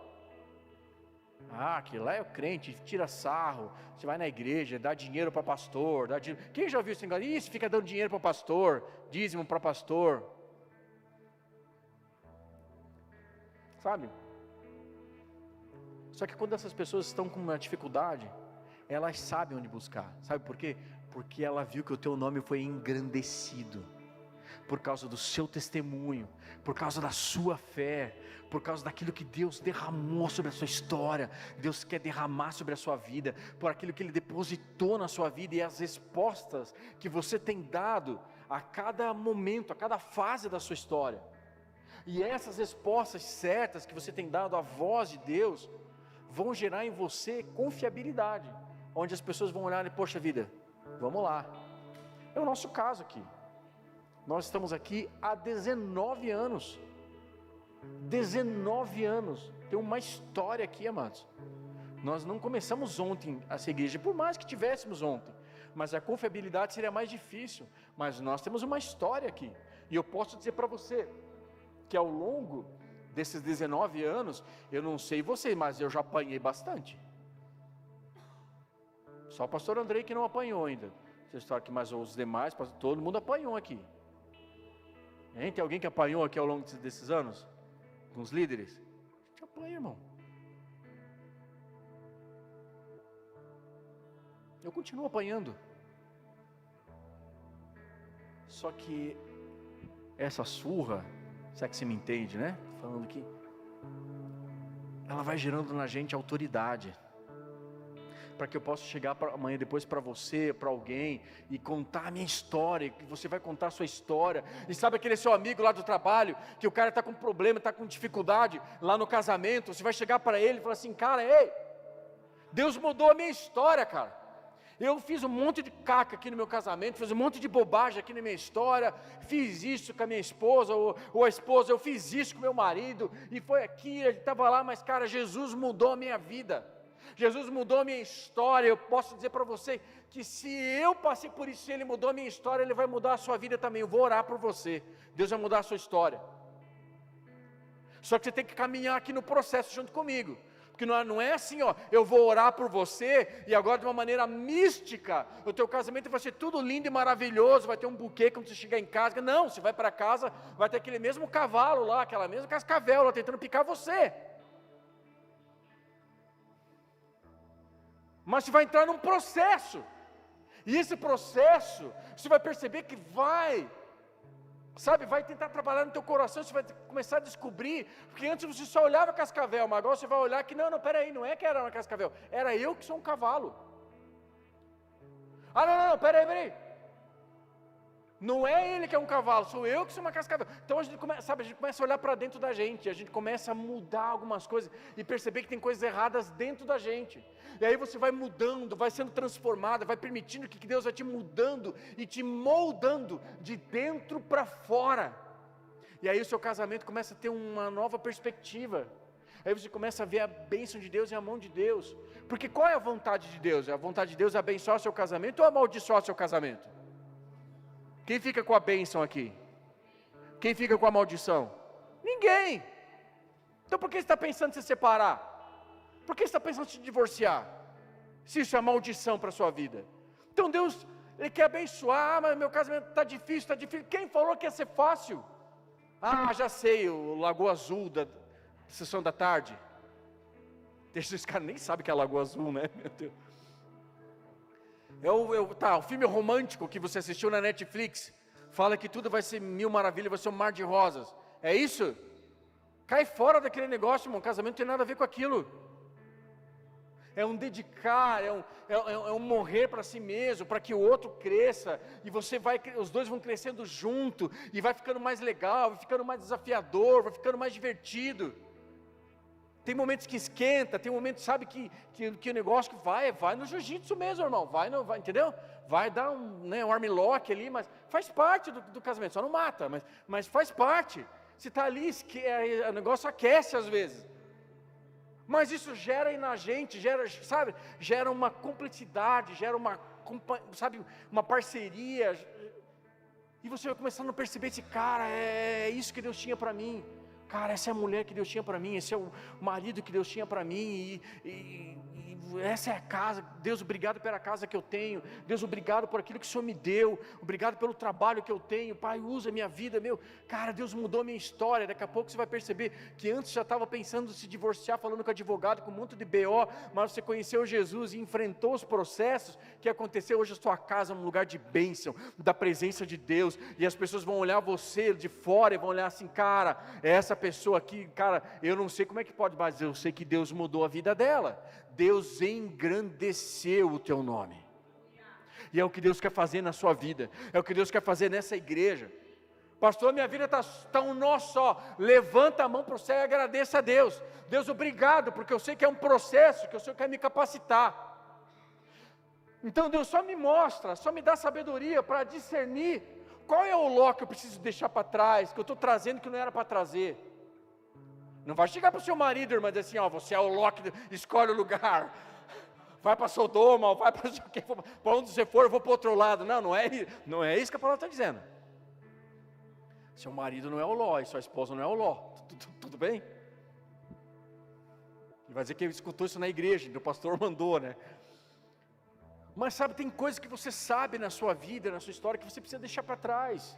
Ah, que lá é o crente, tira sarro, você vai na igreja, dá dinheiro para pastor, dá dinheiro. Quem já viu esse negócio? Isso, fica dando dinheiro para pastor, dízimo para pastor. Sabe? Só que quando essas pessoas estão com uma dificuldade, elas sabem onde buscar. Sabe por quê? Porque ela viu que o teu nome foi engrandecido. Por causa do seu testemunho, por causa da sua fé, por causa daquilo que Deus derramou sobre a sua história, Deus quer derramar sobre a sua vida, por aquilo que Ele depositou na sua vida e as respostas que você tem dado a cada momento, a cada fase da sua história. E essas respostas certas que você tem dado à voz de Deus, vão gerar em você confiabilidade, onde as pessoas vão olhar e, poxa vida, vamos lá. É o nosso caso aqui. Nós estamos aqui há 19 anos. 19 anos. Tem uma história aqui, amados. Nós não começamos ontem essa igreja, por mais que tivéssemos ontem. Mas a confiabilidade seria mais difícil. Mas nós temos uma história aqui. E eu posso dizer para você, que ao longo desses 19 anos, eu não sei você, mas eu já apanhei bastante. Só o pastor Andrei que não apanhou ainda. Essa história aqui, mas os demais, todo mundo apanhou aqui. Hein? Tem alguém que apanhou aqui ao longo desses anos? Com os líderes? A gente apanha, irmão. Eu continuo apanhando. Só que essa surra, será que você me entende, né? Falando aqui, ela vai gerando na gente autoridade. Para que eu possa chegar amanhã depois para você, para alguém, e contar a minha história, que você vai contar a sua história, e sabe aquele seu amigo lá do trabalho, que o cara está com problema, está com dificuldade, lá no casamento, você vai chegar para ele e falar assim, cara, ei, Deus mudou a minha história, cara, eu fiz um monte de caca aqui no meu casamento, fiz um monte de bobagem aqui na minha história, fiz isso com a minha esposa, ou a esposa, eu fiz isso com o meu marido, e foi aqui, ele estava lá, mas cara, Jesus mudou a minha vida, Jesus mudou a minha história. Eu posso dizer para você que se eu passei por isso, se Ele mudou a minha história, Ele vai mudar a sua vida também. Eu vou orar por você, Deus vai mudar a sua história. Só que você tem que caminhar aqui no processo junto comigo, porque não é assim, ó, eu vou orar por você, e agora de uma maneira mística, o teu casamento vai ser tudo lindo e maravilhoso, vai ter um buquê quando você chegar em casa. Não, você vai para casa, vai ter aquele mesmo cavalo lá, aquela mesma cascavel lá, tentando picar você. Mas você vai entrar num processo, e esse processo, você vai perceber que vai tentar trabalhar no teu coração, você vai começar a descobrir, porque antes você só olhava cascavel, mas agora você vai olhar que não, peraí, não é que era uma cascavel, era eu que sou um cavalo. Não, peraí, não é ele que é um cavalo, sou eu que sou uma cascavel. Então a gente começa a olhar para dentro da gente, a gente começa a mudar algumas coisas, e perceber que tem coisas erradas dentro da gente, e aí você vai mudando, vai sendo transformado, vai permitindo que Deus vai te mudando, e te moldando, de dentro para fora, e aí o seu casamento começa a ter uma nova perspectiva, aí você começa a ver a bênção de Deus e a mão de Deus, porque qual é a vontade de Deus? A vontade de Deus é abençoar o seu casamento, ou amaldiçoar o seu casamento? Quem fica com a bênção aqui? Quem fica com a maldição? Ninguém. Então por que você está pensando em se separar? Por que você está pensando em se divorciar? Se isso é maldição para a sua vida. Então Deus, Ele quer abençoar, mas meu casamento está difícil. Quem falou que ia ser fácil? Já sei, o Lagoa Azul da sessão da tarde. Esses caras nem sabem que é Lagoa Azul, né? Meu Deus. O filme romântico que você assistiu na Netflix, fala que tudo vai ser mil maravilhas, vai ser um mar de rosas, é isso? Cai fora daquele negócio, irmão, casamento não tem nada a ver com aquilo, é um dedicar, é um morrer para si mesmo, para que o outro cresça, e os dois vão crescendo junto, e vai ficando mais legal, vai ficando mais desafiador, vai ficando mais divertido. Tem momentos que esquenta, tem momentos, sabe, que o negócio que vai no jiu-jitsu mesmo, irmão, vai, entendeu? Vai dar um armlock ali, mas faz parte do casamento, só não mata, mas faz parte. Você está ali, o negócio aquece às vezes. Mas isso gera aí na gente, gera uma cumplicidade, gera uma parceria. E você vai começando a perceber esse cara, é isso que Deus tinha para mim. Cara, essa é a mulher que Deus tinha para mim, esse é o marido que Deus tinha para mim, e essa é a casa. Deus, obrigado pela casa que eu tenho. Deus, obrigado por aquilo que o Senhor me deu. Obrigado pelo trabalho que eu tenho. Pai, usa a minha vida, meu. Cara, Deus mudou a minha história. Daqui a pouco você vai perceber que antes já estava pensando em se divorciar, falando com advogado, com um monte de BO, mas você conheceu Jesus e enfrentou os processos que aconteceu. Hoje a sua casa é um lugar de bênção, da presença de Deus, e as pessoas vão olhar você de fora e vão olhar assim, cara, essa pessoa aqui, cara, eu não sei como é que pode, mas eu sei que Deus mudou a vida dela. Deus engrandeceu o teu nome, e é o que Deus quer fazer na sua vida, é o que Deus quer fazer nessa igreja. Pastor, minha vida está um nó só. Levanta a mão para o céu e agradeça a Deus. Deus, obrigado, porque eu sei que é um processo, que o Senhor quer me capacitar. Então Deus só me mostra, só me dá sabedoria para discernir qual é o ló que eu preciso deixar para trás, que eu estou trazendo que não era para trazer. Não vai chegar para o seu marido, irmã, e dizer assim, ó, você é o ló que escolhe o lugar. Vai para Sodoma, vai para onde você for, eu vou para o outro lado. Não é isso que a palavra está dizendo. Seu marido não é o ló, e sua esposa não é o ló. Tudo bem? Ele vai dizer que ele escutou isso na igreja, o pastor mandou, né? Mas sabe, tem coisas que você sabe na sua vida, na sua história, que você precisa deixar para trás.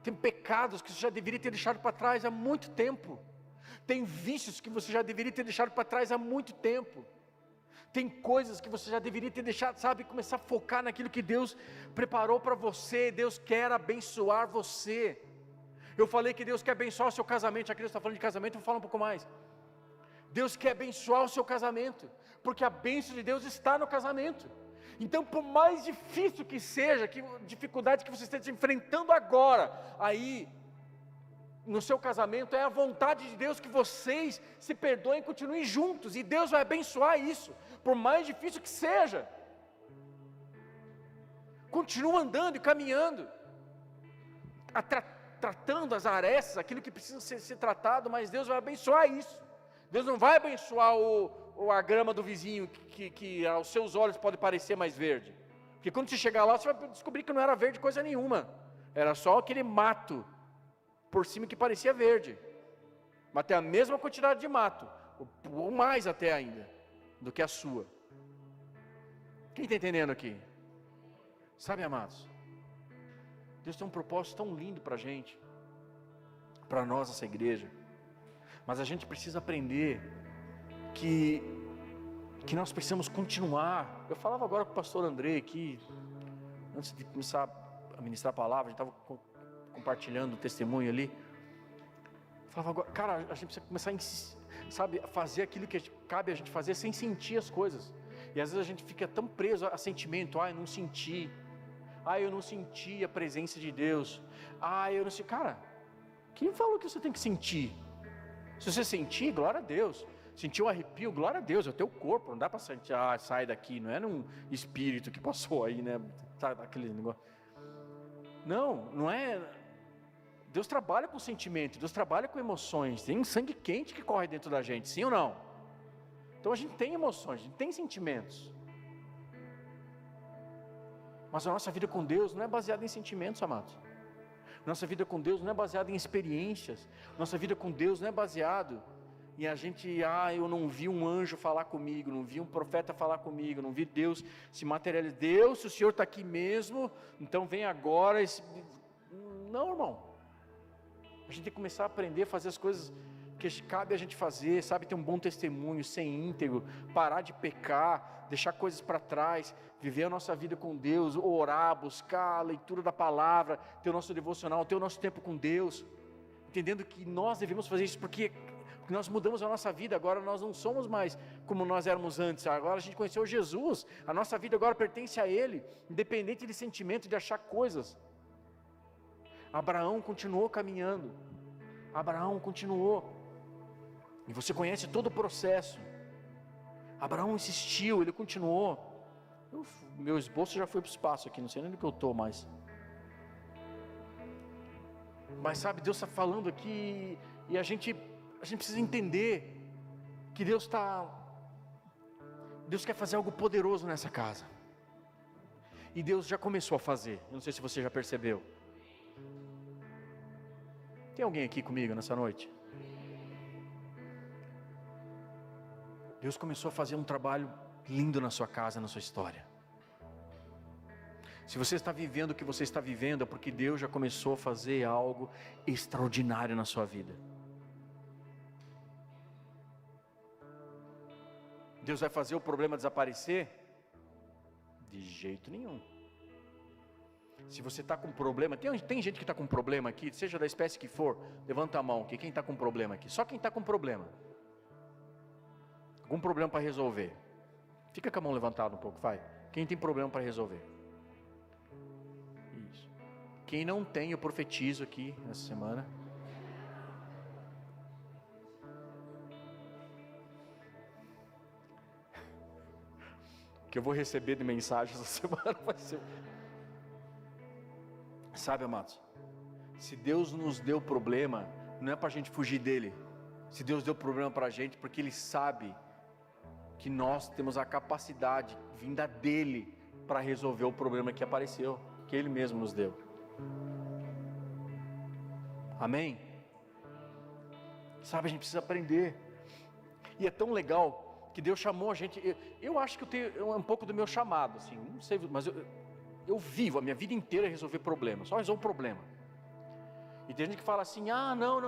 Tem pecados que você já deveria ter deixado para trás há muito tempo. Tem vícios que você já deveria ter deixado para trás há muito tempo. Tem coisas que você já deveria ter deixado, sabe, começar a focar naquilo que Deus preparou para você. Deus quer abençoar você. Eu falei que Deus quer abençoar o seu casamento, já que Deus está falando de casamento, eu vou falar um pouco mais. Deus quer abençoar o seu casamento, porque a bênção de Deus está no casamento. Então, por mais difícil que seja, que dificuldade que você esteja enfrentando agora, aí, no seu casamento, é a vontade de Deus que vocês se perdoem e continuem juntos, e Deus vai abençoar isso, por mais difícil que seja. Continua andando e caminhando, tratando as arestas, aquilo que precisa ser tratado, mas Deus vai abençoar isso. Deus não vai abençoar a grama do vizinho, que aos seus olhos pode parecer mais verde, porque quando você chegar lá, você vai descobrir que não era verde coisa nenhuma, era só aquele mato por cima que parecia verde, mas tem a mesma quantidade de mato, ou mais até ainda, do que a sua. Quem está entendendo aqui? Sabe, amados, Deus tem um propósito tão lindo para a gente, para nós, essa igreja, mas a gente precisa aprender que nós precisamos continuar. Eu falava agora com o pastor André aqui, antes de começar a ministrar a palavra, a gente estava compartilhando o testemunho ali. Eu falava agora, cara, a gente precisa começar a fazer aquilo que cabe a gente fazer sem sentir as coisas. E às vezes a gente fica tão preso a sentimento, eu não senti. Eu não senti a presença de Deus. Eu não sei. Cara, quem falou que você tem que sentir? Se você sentir, glória a Deus. Sentiu um arrepio, glória a Deus, é o teu corpo. Não dá para sentir, sai daqui. Não é um espírito que passou aí, né? Sabe aquele negócio. Não é. Deus trabalha com sentimento, Deus trabalha com emoções. Tem um sangue quente que corre dentro da gente, sim ou não? Então a gente tem emoções, a gente tem sentimentos. Mas a nossa vida com Deus não é baseada em sentimentos, amados. Nossa vida com Deus não é baseada em experiências. Nossa vida com Deus não é baseado em a gente, eu não vi um anjo falar comigo, não vi um profeta falar comigo, não vi Deus se materializar. Deus, se o Senhor está aqui mesmo, então vem agora. Não, irmão. A gente tem que começar a aprender a fazer as coisas que cabe a gente fazer, sabe, ter um bom testemunho, ser íntegro, parar de pecar, deixar coisas para trás, viver a nossa vida com Deus, orar, buscar a leitura da palavra, ter o nosso devocional, ter o nosso tempo com Deus, entendendo que nós devemos fazer isso porque nós mudamos a nossa vida. Agora nós não somos mais como nós éramos antes, agora a gente conheceu Jesus, a nossa vida agora pertence a Ele, independente de sentimento, de achar coisas. Abraão continuou caminhando, Abraão continuou, e você conhece todo o processo. Abraão insistiu, ele continuou. Meu esboço já foi para o espaço aqui, não sei nem onde que eu estou mais. Mas sabe, Deus está falando aqui, e a gente precisa entender que Deus quer fazer algo poderoso nessa casa. E Deus já começou a fazer, eu não sei se você já percebeu. Tem alguém aqui comigo nessa noite? Deus começou a fazer um trabalho lindo na sua casa, na sua história. Se você está vivendo o que você está vivendo, é porque Deus já começou a fazer algo extraordinário na sua vida. Deus vai fazer o problema desaparecer? De jeito nenhum. Se você está com problema, tem gente que está com problema aqui, seja da espécie que for, levanta a mão aqui, quem está com problema aqui? Só quem está com problema. Algum problema para resolver? Fica com a mão levantada um pouco, vai. Quem tem problema para resolver? Isso. Quem não tem, eu profetizo aqui nessa semana. Que eu vou receber de mensagem essa semana vai ser... Sabe, amados, se Deus nos deu problema, não é para a gente fugir dele. Se Deus deu problema para a gente, porque Ele sabe que nós temos a capacidade vinda dele para resolver o problema que apareceu, que Ele mesmo nos deu. Amém? Sabe, a gente precisa aprender. E é tão legal que Deus chamou a gente. Eu acho que eu tenho um pouco do meu chamado, assim, não sei, mas eu vivo a minha vida inteira resolver problemas, só resolvo problema. E tem gente que fala assim, não,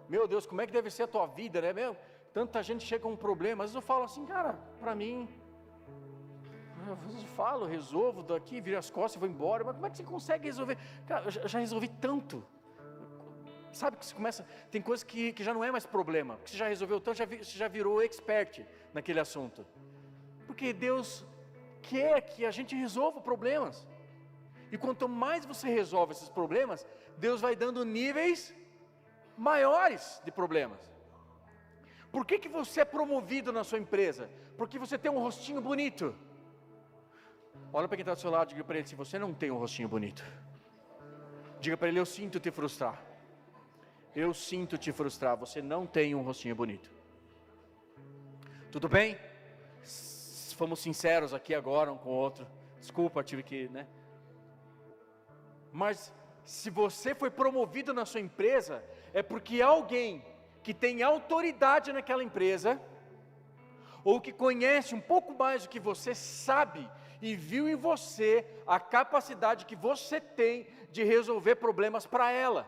meu Deus, como é que deve ser a tua vida, né, meu? Tanta gente chega com um problema, às vezes eu falo assim, cara, para mim, eu falo, resolvo daqui, viro as costas e vou embora, mas como é que você consegue resolver? Cara, eu já resolvi tanto, sabe que você começa, tem coisas que já não é mais problema, porque você já resolveu tanto, você já virou expert naquele assunto, porque Deus quer que a gente resolva problemas, e quanto mais você resolve esses problemas, Deus vai dando níveis maiores de problemas. Por que você é promovido na sua empresa? Porque você tem um rostinho bonito. Olha para quem está do seu lado e diga para ele, se você não tem um rostinho bonito, diga para ele, eu sinto te frustrar. Eu sinto te frustrar, você não tem um rostinho bonito. Tudo bem? Fomos sinceros aqui agora um com o outro. Desculpa, tive que, né? Mas se você foi promovido na sua empresa, é porque alguém que tem autoridade naquela empresa, ou que conhece um pouco mais do que você sabe, e viu em você a capacidade que você tem de resolver problemas para ela.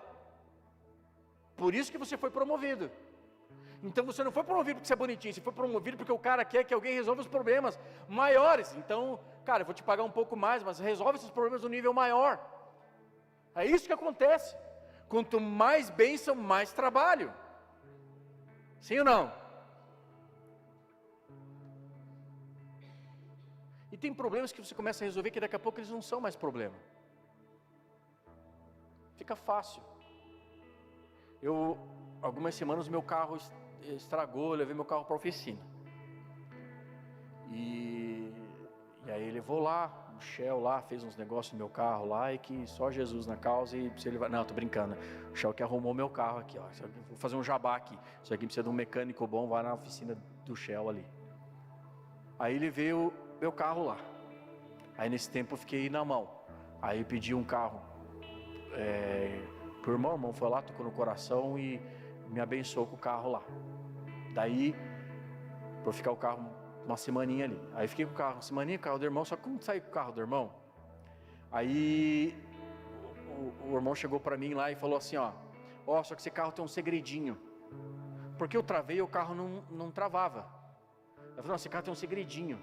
Por isso que você foi promovido. Então você não foi promovido porque você é bonitinho, você foi promovido porque o cara quer que alguém resolva os problemas maiores. Então, cara, eu vou te pagar um pouco mais, mas resolve esses problemas no nível maior. É isso que acontece. Quanto mais bênção, mais trabalho. Sim ou não? E tem problemas que você começa a resolver que daqui a pouco eles não são mais problema. Fica fácil. Algumas semanas meu carro estragou, eu levei meu carro para a oficina. E aí ele levou lá, o Shell lá, fez uns negócios no meu carro lá, e que só Jesus na causa, e precisa levar... Não, tô brincando, o Shell que arrumou meu carro aqui, ó. Vou fazer um jabá aqui, isso aqui precisa de um mecânico bom, vai na oficina do Shell ali. Aí ele veio meu carro lá, aí nesse tempo eu fiquei na mão, aí eu pedi um carro pro irmão, o irmão foi lá, tocou no coração e me abençoou com o carro lá. Daí, para ficar o carro uma semaninha ali. Aí fiquei com o carro, uma semaninha com o carro do irmão, só que como saí com o carro do irmão? Aí o irmão chegou para mim lá e falou assim, ó, só que esse carro tem um segredinho. Porque eu travei e o carro não travava. Eu falei, não, esse carro tem um segredinho.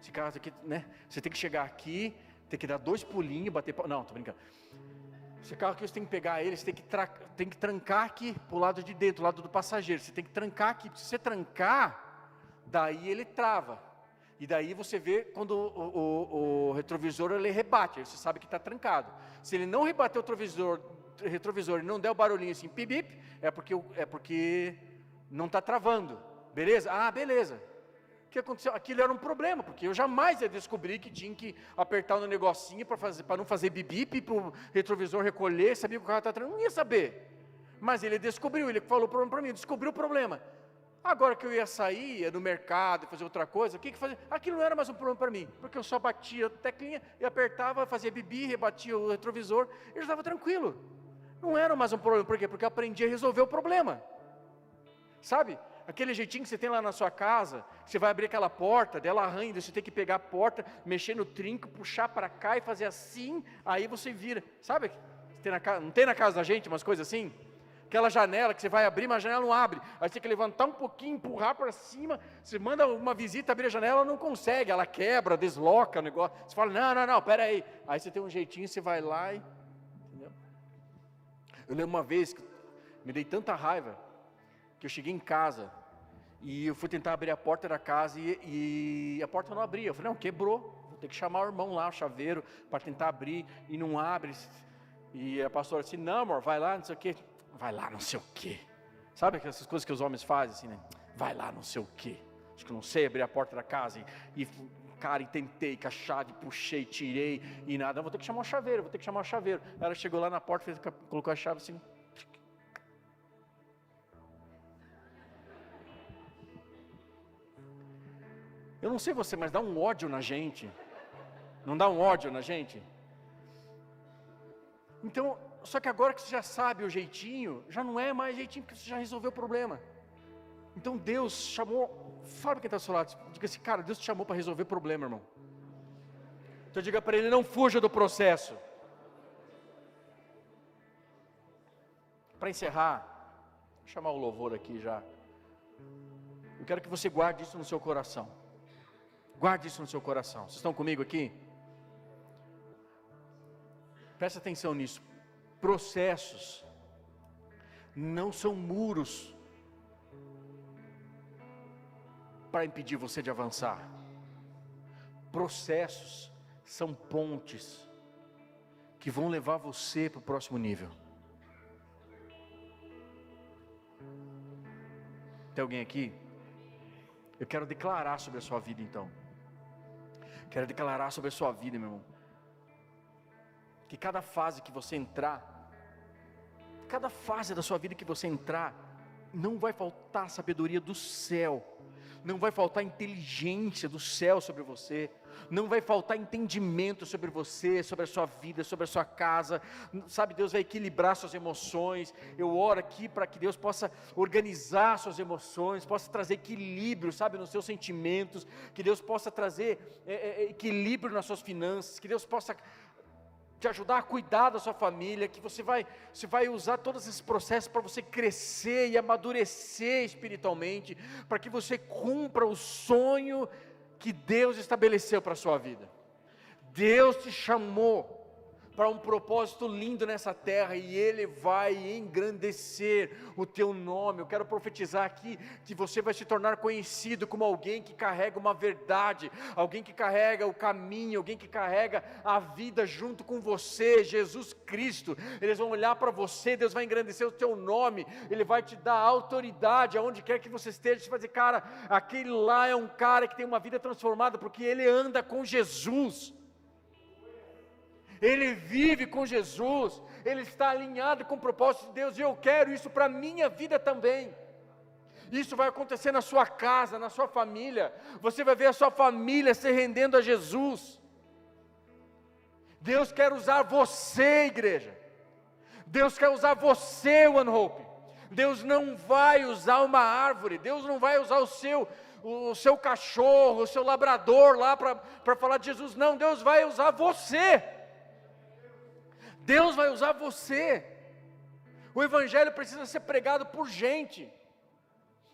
Esse carro aqui, né? Você tem que chegar aqui, tem que dar 2 pulinhos, bater... Não, tô brincando. Esse carro aqui você tem que pegar ele, você tem que trancar aqui pro lado de dentro, do lado do passageiro. Você tem que trancar aqui. Se você trancar, daí ele trava. E daí você vê quando o retrovisor ele rebate, aí você sabe que está trancado. Se ele não rebater o retrovisor e não der o barulhinho assim, pip, pip, é porque não está travando. Beleza? Ah, beleza. O que aconteceu? Aquilo era um problema, porque eu jamais ia descobrir que tinha que apertar no negocinho para não fazer bip, para o retrovisor recolher, sabia que o carro estava travando, não ia saber. Mas ele descobriu, ele falou para mim, descobriu o problema. Agora que eu ia sair, ia no mercado, fazer outra coisa, o que fazer? Aquilo não era mais um problema para mim, porque eu só batia a teclinha e apertava, fazia bibi, rebatia o retrovisor, e eu já estava tranquilo. Não era mais um problema, por quê? Porque eu aprendi a resolver o problema. Sabe? Aquele jeitinho que você tem lá na sua casa, você vai abrir aquela porta, dela arranha, você tem que pegar a porta, mexer no trinco, puxar para cá e fazer assim, aí você vira. Sabe? Não tem na casa da gente umas coisas assim? Aquela janela que você vai abrir, mas a janela não abre. Aí você tem que levantar um pouquinho, empurrar para cima. Você manda uma visita abrir a janela, ela não consegue, ela quebra, desloca o negócio. Você fala, não, pera aí. Aí você tem um jeitinho, você vai lá e... Entendeu? Eu lembro uma vez que me dei tanta raiva, que eu cheguei em casa e eu fui tentar abrir a porta da casa e a porta não abria. Eu falei, não, quebrou, vou ter que chamar o irmão lá, o chaveiro, para tentar abrir, e não abre. E a pastora disse, não amor, vai lá, não sei o quê. Vai lá, não sei o quê. Sabe essas coisas que os homens fazem assim, né? Vai lá, não sei o quê. Acho que não sei abrir a porta da casa e tentei com a chave, puxei, tirei e nada. Vou ter que chamar o chaveiro, Ela chegou lá na porta, colocou a chave assim. Eu não sei você, mas dá um ódio na gente. Não dá um ódio na gente? Então, só que agora que você já sabe o jeitinho, já não é mais jeitinho, porque você já resolveu o problema. Então Deus chamou, fala para quem está ao seu lado, diga assim, cara, Deus te chamou para resolver problema, irmão. Então diga para ele, não fuja do processo. Para encerrar, vou chamar o louvor aqui já. Eu quero que você guarde isso no seu coração. Guarde isso no seu coração. Vocês estão comigo aqui? Presta atenção nisso. Processos não são muros para impedir você de avançar. Processos são pontes que vão levar você para o próximo nível. Tem alguém aqui? Eu quero declarar sobre a sua vida então. Quero declarar sobre a sua vida, meu irmão. Que cada fase que você entrar, cada fase da sua vida que você entrar, não vai faltar sabedoria do céu, não vai faltar inteligência do céu sobre você, não vai faltar entendimento sobre você, sobre a sua vida, sobre a sua casa, sabe, Deus vai equilibrar suas emoções. Eu oro aqui para que Deus possa organizar suas emoções, possa trazer equilíbrio, sabe, nos seus sentimentos, que Deus possa trazer equilíbrio nas suas finanças, que Deus possa te ajudar a cuidar da sua família, que você vai usar todos esses processos para você crescer e amadurecer espiritualmente, para que você cumpra o sonho que Deus estabeleceu para a sua vida. Deus te chamou para um propósito lindo nessa terra, e Ele vai engrandecer o teu nome. Eu quero profetizar aqui, que você vai se tornar conhecido como alguém que carrega uma verdade, alguém que carrega o caminho, alguém que carrega a vida junto com você, Jesus Cristo. Eles vão olhar para você, Deus vai engrandecer o teu nome, Ele vai te dar autoridade, aonde quer que você esteja. Você vai dizer, cara, aquele lá é um cara que tem uma vida transformada, porque ele anda com Jesus. Ele vive com Jesus, ele está alinhado com o propósito de Deus, e eu quero isso para a minha vida também. Isso vai acontecer na sua casa, na sua família. Você vai ver a sua família se rendendo a Jesus. Deus quer usar você, igreja. Deus quer usar você, One Hope. Deus não vai usar uma árvore, Deus não vai usar o seu cachorro, o seu labrador lá para falar de Jesus. Não, Deus vai usar você. Deus vai usar você. O Evangelho precisa ser pregado por gente.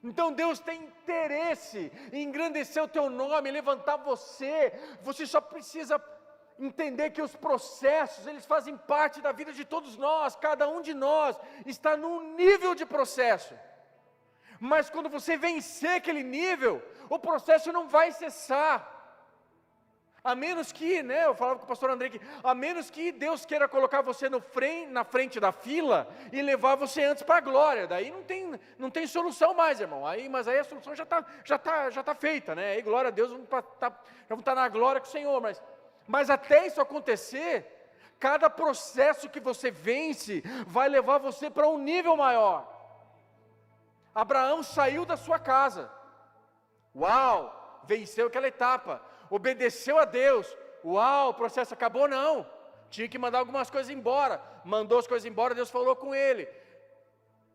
Então Deus tem interesse em engrandecer o teu nome, levantar você. Você só precisa entender que os processos, eles fazem parte da vida de todos nós. Cada um de nós está num nível de processo. Mas quando você vencer aquele nível, o processo não vai cessar. A menos que, eu falava com o pastor André, a menos que Deus queira colocar você na frente da fila e levar você antes para a glória, daí não tem solução mais, irmão. Mas aí a solução já está feita, né? Aí glória a Deus, já vamos estar na glória com o Senhor, mas até isso acontecer, cada processo que você vence vai levar você para um nível maior. Abraão saiu da sua casa, venceu aquela etapa, obedeceu a Deus, o processo acabou? Não, tinha que mandar algumas coisas embora, mandou as coisas embora, Deus falou com ele,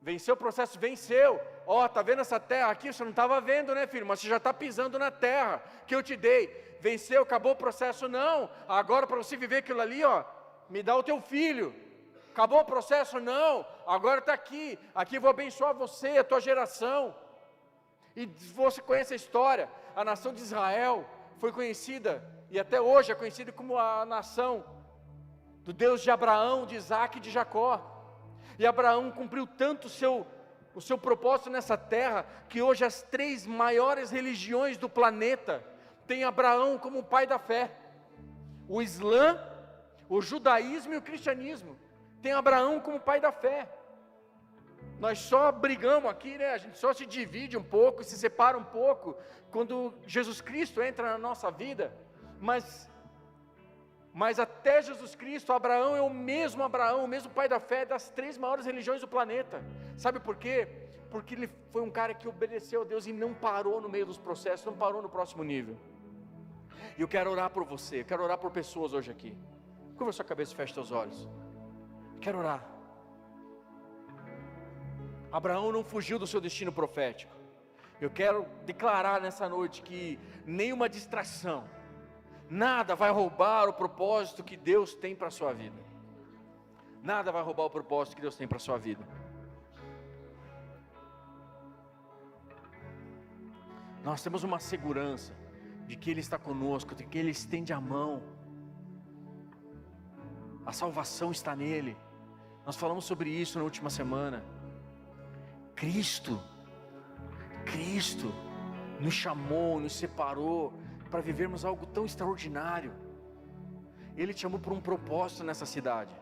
venceu o processo, venceu, está vendo essa terra aqui, você não estava vendo, né, filho, mas você já está pisando na terra, que eu te dei, venceu, acabou o processo, não, agora para você viver aquilo ali, me dá o teu filho, acabou o processo, não, agora está aqui eu vou abençoar você, a tua geração. E você conhece a história, a nação de Israel foi conhecida, e até hoje é conhecida como a nação do Deus de Abraão, de Isaac e de Jacó. E Abraão cumpriu tanto o seu propósito nessa terra, que hoje as 3 maiores religiões do planeta têm Abraão como o pai da fé. O Islã, o judaísmo e o cristianismo tem Abraão como pai da fé. Nós só brigamos aqui, né? A gente só se divide um pouco, se separa um pouco, quando Jesus Cristo entra na nossa vida, mas até Jesus Cristo, Abraão é o mesmo pai da fé das 3 maiores religiões do planeta. Sabe por quê? Porque ele foi um cara que obedeceu a Deus e não parou no meio dos processos, não parou no próximo nível. E eu quero orar por você, eu quero orar por pessoas hoje aqui. Curva sua cabeça e feche seus olhos. Quero orar. Abraão não fugiu do seu destino profético. Eu quero declarar nessa noite que nenhuma distração, nada vai roubar o propósito que Deus tem para a sua vida. Nada vai roubar o propósito que Deus tem para a sua vida. Nós temos uma segurança de que Ele está conosco, de que Ele estende a mão. A salvação está nele. Nós falamos sobre isso na última semana. Cristo nos chamou, nos separou para vivermos algo tão extraordinário. Ele te chamou por um propósito nessa cidade.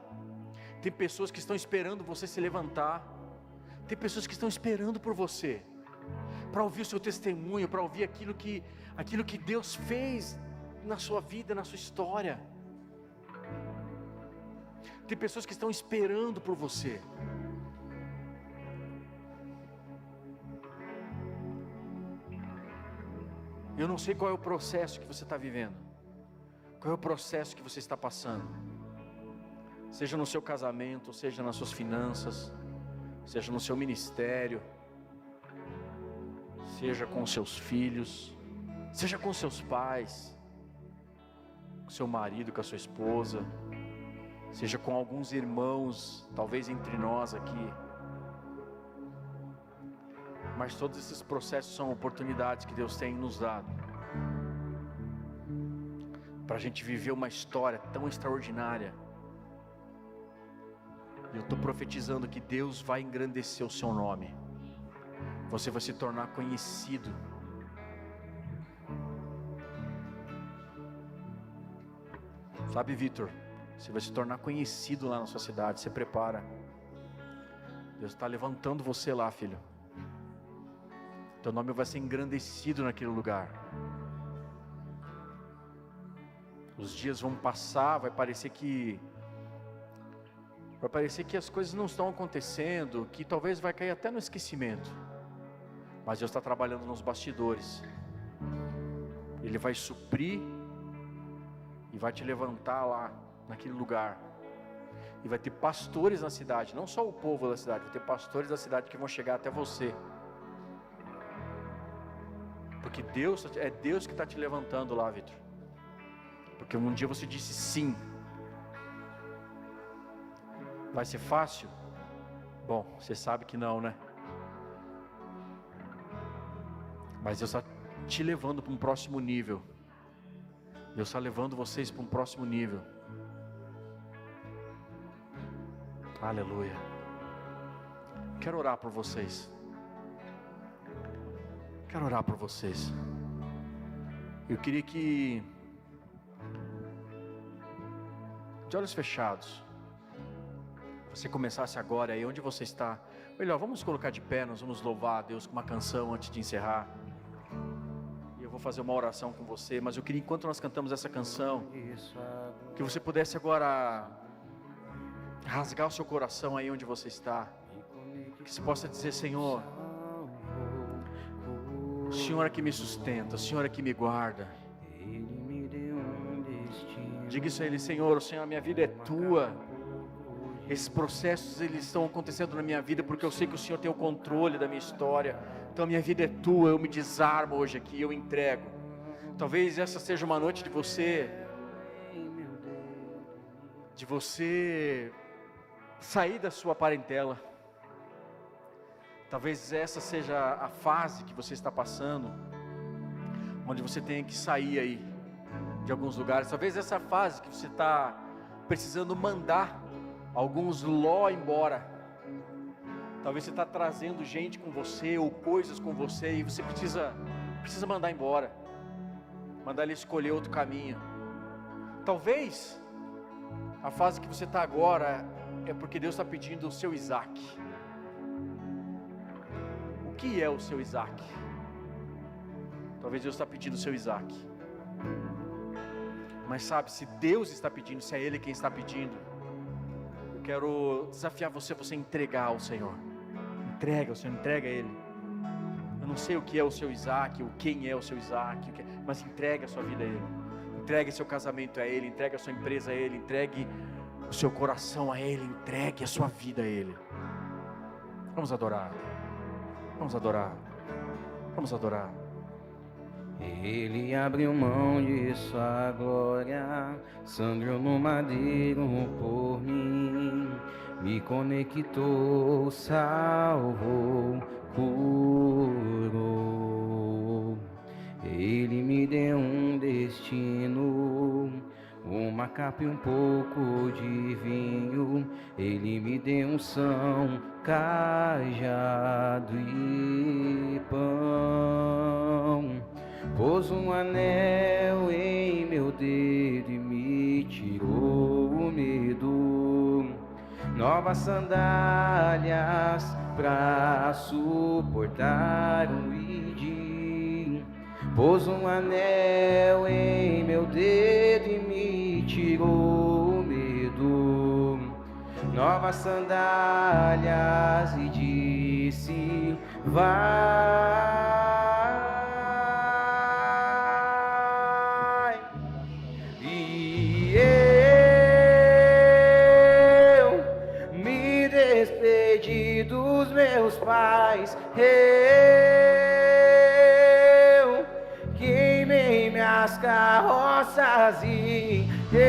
Tem pessoas que estão esperando você se levantar. Tem pessoas que estão esperando por você, para ouvir o seu testemunho, para ouvir aquilo que Deus fez na sua vida, na sua história. Tem pessoas que estão esperando por você. Eu não sei qual é o processo que você está vivendo, qual é o processo que você está passando, seja no seu casamento, seja nas suas finanças, seja no seu ministério, seja com seus filhos, seja com seus pais, com seu marido, com a sua esposa, seja com alguns irmãos, talvez entre nós aqui. Mas todos esses processos são oportunidades que Deus tem nos dado para a gente viver uma história tão extraordinária. E eu estou profetizando que Deus vai engrandecer o seu nome. Você vai se tornar conhecido. Sabe, Vitor, você vai se tornar conhecido lá na sua cidade. Se prepara. Deus está levantando você lá, filho. Teu nome vai ser engrandecido naquele lugar. Os dias vão passar, vai parecer que as coisas não estão acontecendo, que talvez vai cair até no esquecimento. Mas Deus está trabalhando nos bastidores. Ele vai suprir e vai te levantar lá naquele lugar. E vai ter pastores na cidade, não só o povo da cidade, vai ter pastores da cidade que vão chegar até você. Porque é Deus que está te levantando lá, Vitor. Porque um dia você disse sim. Vai ser fácil? Bom, você sabe que não, né? Mas Deus está te levando para um próximo nível. Deus está levando vocês para um próximo nível. Aleluia. Quero orar por vocês. Quero orar por vocês. Eu queria que, de olhos fechados, você começasse agora aí onde você está. Melhor, vamos colocar de pé, nós vamos louvar a Deus com uma canção antes de encerrar. E eu vou fazer uma oração com você, mas eu queria, enquanto nós cantamos essa canção, que você pudesse agora rasgar o seu coração aí onde você está. Que você possa dizer: Senhor, o Senhor é que me sustenta, o Senhor é que me guarda.
Ele me deu um destino.
Diga isso a Ele: Senhor, a minha vida é Tua. Esses processos, eles estão acontecendo na minha vida porque eu sei que o Senhor tem o controle da minha história. Então a minha vida é Tua, eu me desarmo hoje aqui, eu entrego. Talvez essa seja uma noite de você sair da sua parentela. Talvez essa seja a fase que você está passando, onde você tem que sair aí de alguns lugares. Talvez essa fase que você está precisando mandar alguns Ló embora. Talvez você está trazendo gente com você ou coisas com você e você precisa mandar embora, mandar ele escolher outro caminho. Talvez a fase que você está agora é porque Deus está pedindo o seu Isaac. O que é o seu Isaac? Talvez Deus está pedindo o seu Isaac. Mas sabe, se Deus está pedindo, se é Ele quem está pedindo, eu quero desafiar você a entregar ao Senhor. Entrega ao Senhor, entrega a Ele. Eu não sei o que é o seu Isaac, ou quem é o seu Isaac, mas entrega a sua vida a Ele. Entregue seu casamento a Ele, entregue a sua empresa a Ele, entregue o seu coração a Ele, entregue a sua vida a Ele. Vamos adorar, vamos adorar, vamos adorar.
Ele abriu mão de sua glória, sangrou no madeiro por mim, me conectou, salvou, curou. Ele me deu um destino, uma capa e um pouco de vinho. Ele me deu unção, cajado e pão. Pôs um anel em meu dedo e me tirou o medo. Novas sandálias pra suportar o id. Pôs um anel em meu dedo e me tirou o medo. Novas sandálias e disse: vai. E eu me despedi dos meus pais. Eu queimei minhas carroças e eu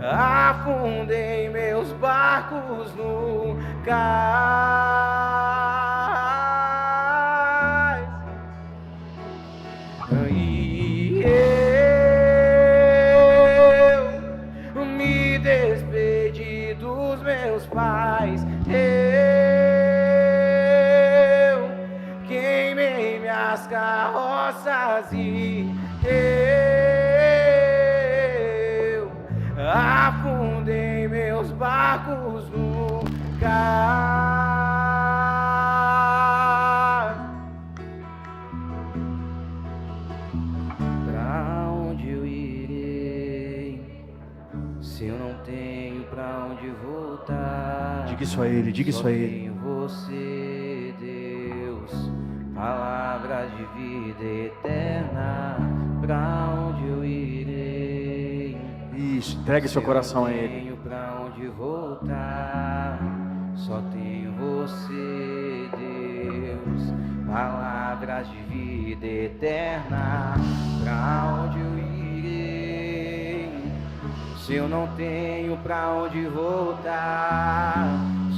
afundei meus barcos no cais. E eu me despedi dos meus pais. Eu queimei minhas carroças e eu afundei meus barcos no cais. Pra onde eu irei, se eu não tenho pra onde voltar?
Diga isso a Ele, diga isso a Ele.
Só tenho você, Deus, palavras de vida eterna. Pra onde eu irei?
Isso, entregue seu coração a Ele.
Não tenho pra onde voltar, só tenho você, Deus, palavras de vida eterna. Pra onde eu irei? Se eu não tenho pra onde voltar,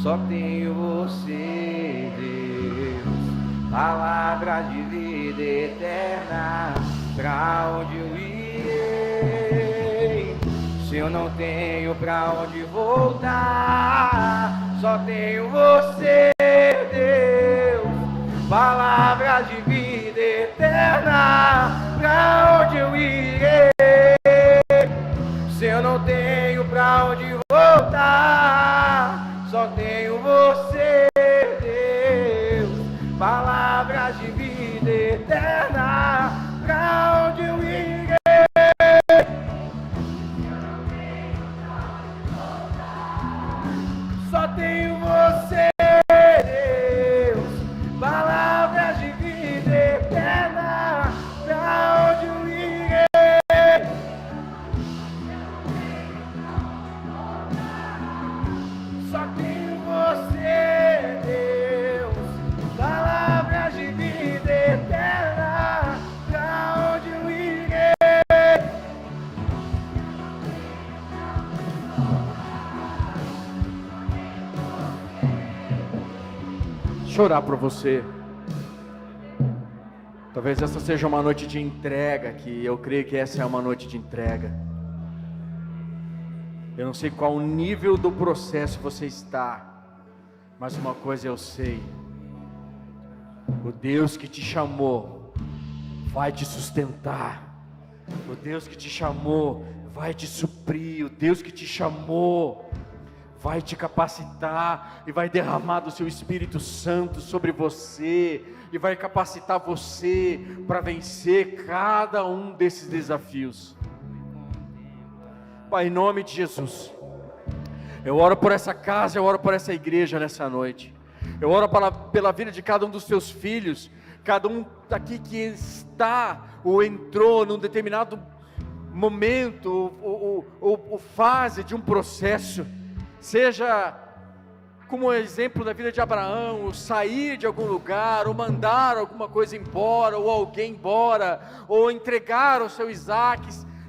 só tenho você, Deus, palavras de vida eterna. Pra onde eu irei? Se eu não tenho pra onde voltar, só tenho você, Deus, palavras de vida eterna. Pra onde eu irei? Se eu não tenho pra onde voltar, só tenho você, Deus, palavras de vida eterna. Pra onde eu irei? Só tenho você, Deus, palavras de vida eterna. Pra onde eu irei?
Deixa eu orar por você. Talvez essa seja uma noite de entrega, que eu creio que essa é uma noite de entrega. Eu não sei qual o nível do processo você está, mas uma coisa eu sei: o Deus que te chamou vai te sustentar. O Deus que te chamou vai te suprir. O Deus que te chamou vai te capacitar e vai derramar do seu Espírito Santo sobre você e vai capacitar você para vencer cada um desses desafios. Pai, em nome de Jesus, eu oro por essa casa, eu oro por essa igreja nessa noite. Eu oro pela vida de cada um dos teus filhos, cada um aqui que está ou entrou num determinado momento ou fase de um processo, seja como exemplo da vida de Abraão, ou sair de algum lugar, ou mandar alguma coisa embora, ou alguém embora, ou entregar o seu Isaac.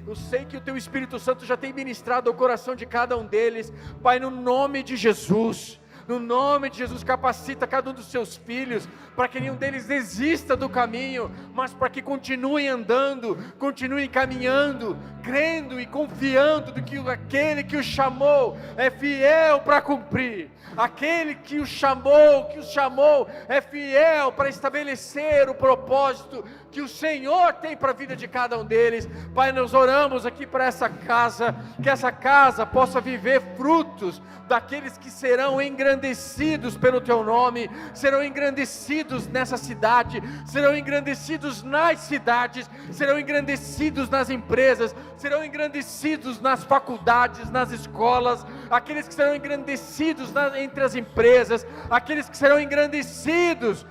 Eu sei que o teu Espírito Santo já tem ministrado ao coração de cada um deles. Pai, no nome de Jesus, no nome de Jesus, capacita cada um dos seus filhos, para que nenhum deles desista do caminho, mas para que continuem andando, continuem caminhando, crendo e confiando do que aquele que o chamou é fiel para cumprir. Aquele que o chamou é fiel para estabelecer o propósito que o Senhor tem para a vida de cada um deles. Pai, nós oramos aqui para essa casa, que essa casa possa viver frutos daqueles que serão engrandecidos pelo teu nome, serão engrandecidos nessa cidade, serão engrandecidos nas cidades, serão engrandecidos nas empresas, serão engrandecidos nas faculdades, nas escolas, aqueles que serão engrandecidos entre as empresas, aqueles que serão engrandecidos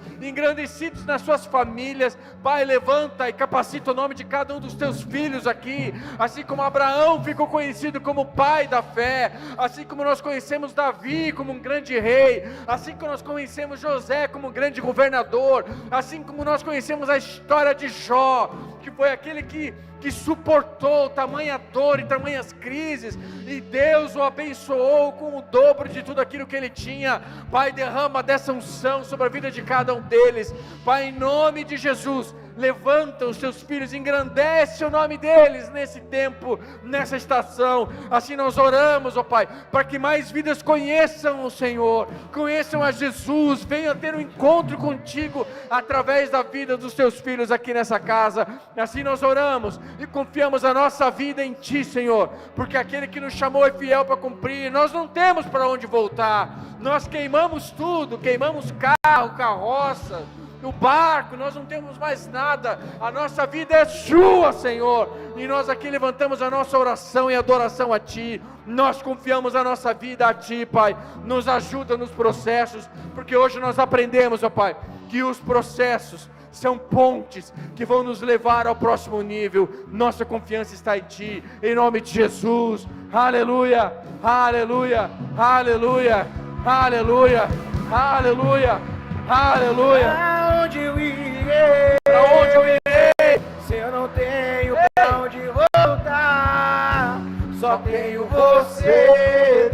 nas suas famílias. Pai, levanta e capacita o nome de cada um dos teus filhos aqui, assim como Abraão ficou conhecido como pai da fé, assim como nós conhecemos Davi como um grande rei, assim como nós conhecemos José como um grande governador, assim como nós conhecemos a história de Jó, que foi aquele que suportou tamanha dor e tamanhas crises, e Deus o abençoou com o dobro de tudo aquilo que ele tinha. Pai, derrama dessa unção sobre a vida de cada um deles. Pai, em nome de Jesus, levanta os teus filhos, engrandece o nome deles nesse tempo, nessa estação. Assim nós oramos, ó Pai, para que mais vidas conheçam o Senhor, conheçam a Jesus, venham ter um encontro contigo através da vida dos teus filhos aqui nessa casa. Assim nós oramos e confiamos a nossa vida em Ti, Senhor, porque aquele que nos chamou é fiel para cumprir. Nós não temos para onde voltar, nós queimamos tudo, queimamos carro, carroça, no barco, nós não temos mais nada, a nossa vida é Sua, Senhor, e nós aqui levantamos a nossa oração e adoração a Ti. Nós confiamos a nossa vida a Ti, Pai. Nos ajuda nos processos, porque hoje nós aprendemos, ó Pai, que os processos são pontes que vão nos levar ao próximo nível. Nossa confiança está em Ti, em nome de Jesus. Aleluia, aleluia, aleluia, aleluia, aleluia, aleluia.
Pra onde eu irei?
Para onde eu irei?
Se eu não tenho pra onde voltar, só tenho você,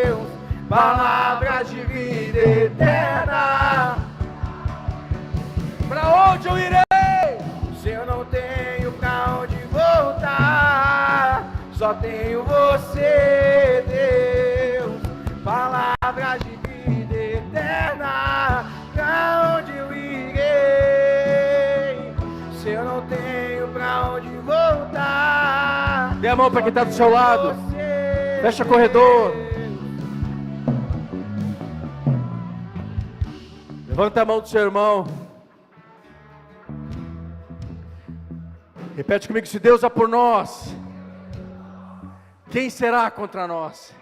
Deus, palavras de vida eterna.
Para onde eu irei?
Se eu não tenho pra onde voltar, só tenho você, Deus, palavras de vida eterna. Pra onde eu irei? Se eu não tenho pra onde voltar,
Dê a mão para quem está do seu lado. Fecha o corredor. Levanta a mão do seu irmão. Repete comigo: se Deus é por nós, quem será contra nós?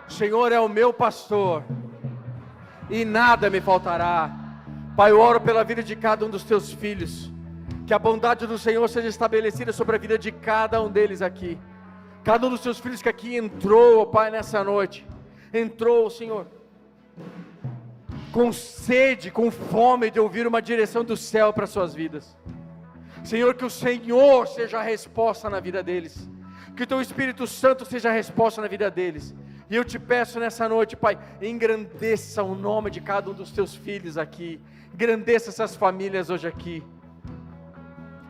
O Senhor é o meu pastor e nada me faltará. Pai, eu oro pela vida de cada um dos teus filhos, que a bondade do Senhor seja estabelecida sobre a vida de cada um deles aqui. Cada um dos teus filhos que aqui entrou, Pai, nessa noite, entrou, Senhor, com sede, com fome de ouvir uma direção do céu para suas vidas. Senhor, que o Senhor seja a resposta na vida deles, que o Teu Espírito Santo seja a resposta na vida deles, E eu te peço nessa noite, Pai, engrandeça o nome de cada um dos teus filhos aqui, engrandeça essas famílias hoje aqui.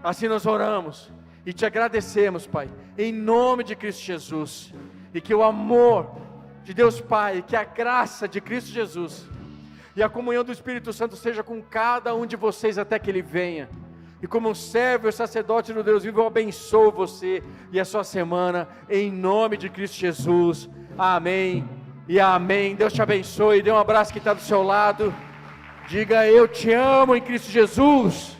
Assim nós oramos e te agradecemos, Pai, em nome de Cristo Jesus, e que o amor de Deus Pai, que a graça de Cristo Jesus e a comunhão do Espírito Santo seja com cada um de vocês até que Ele venha. E como um servo e sacerdote do Deus vivo, eu abençoo você e a sua semana, em nome de Cristo Jesus. Amém e amém. Deus te abençoe. Dê um abraço que está do seu lado. Diga: eu te amo em Cristo Jesus.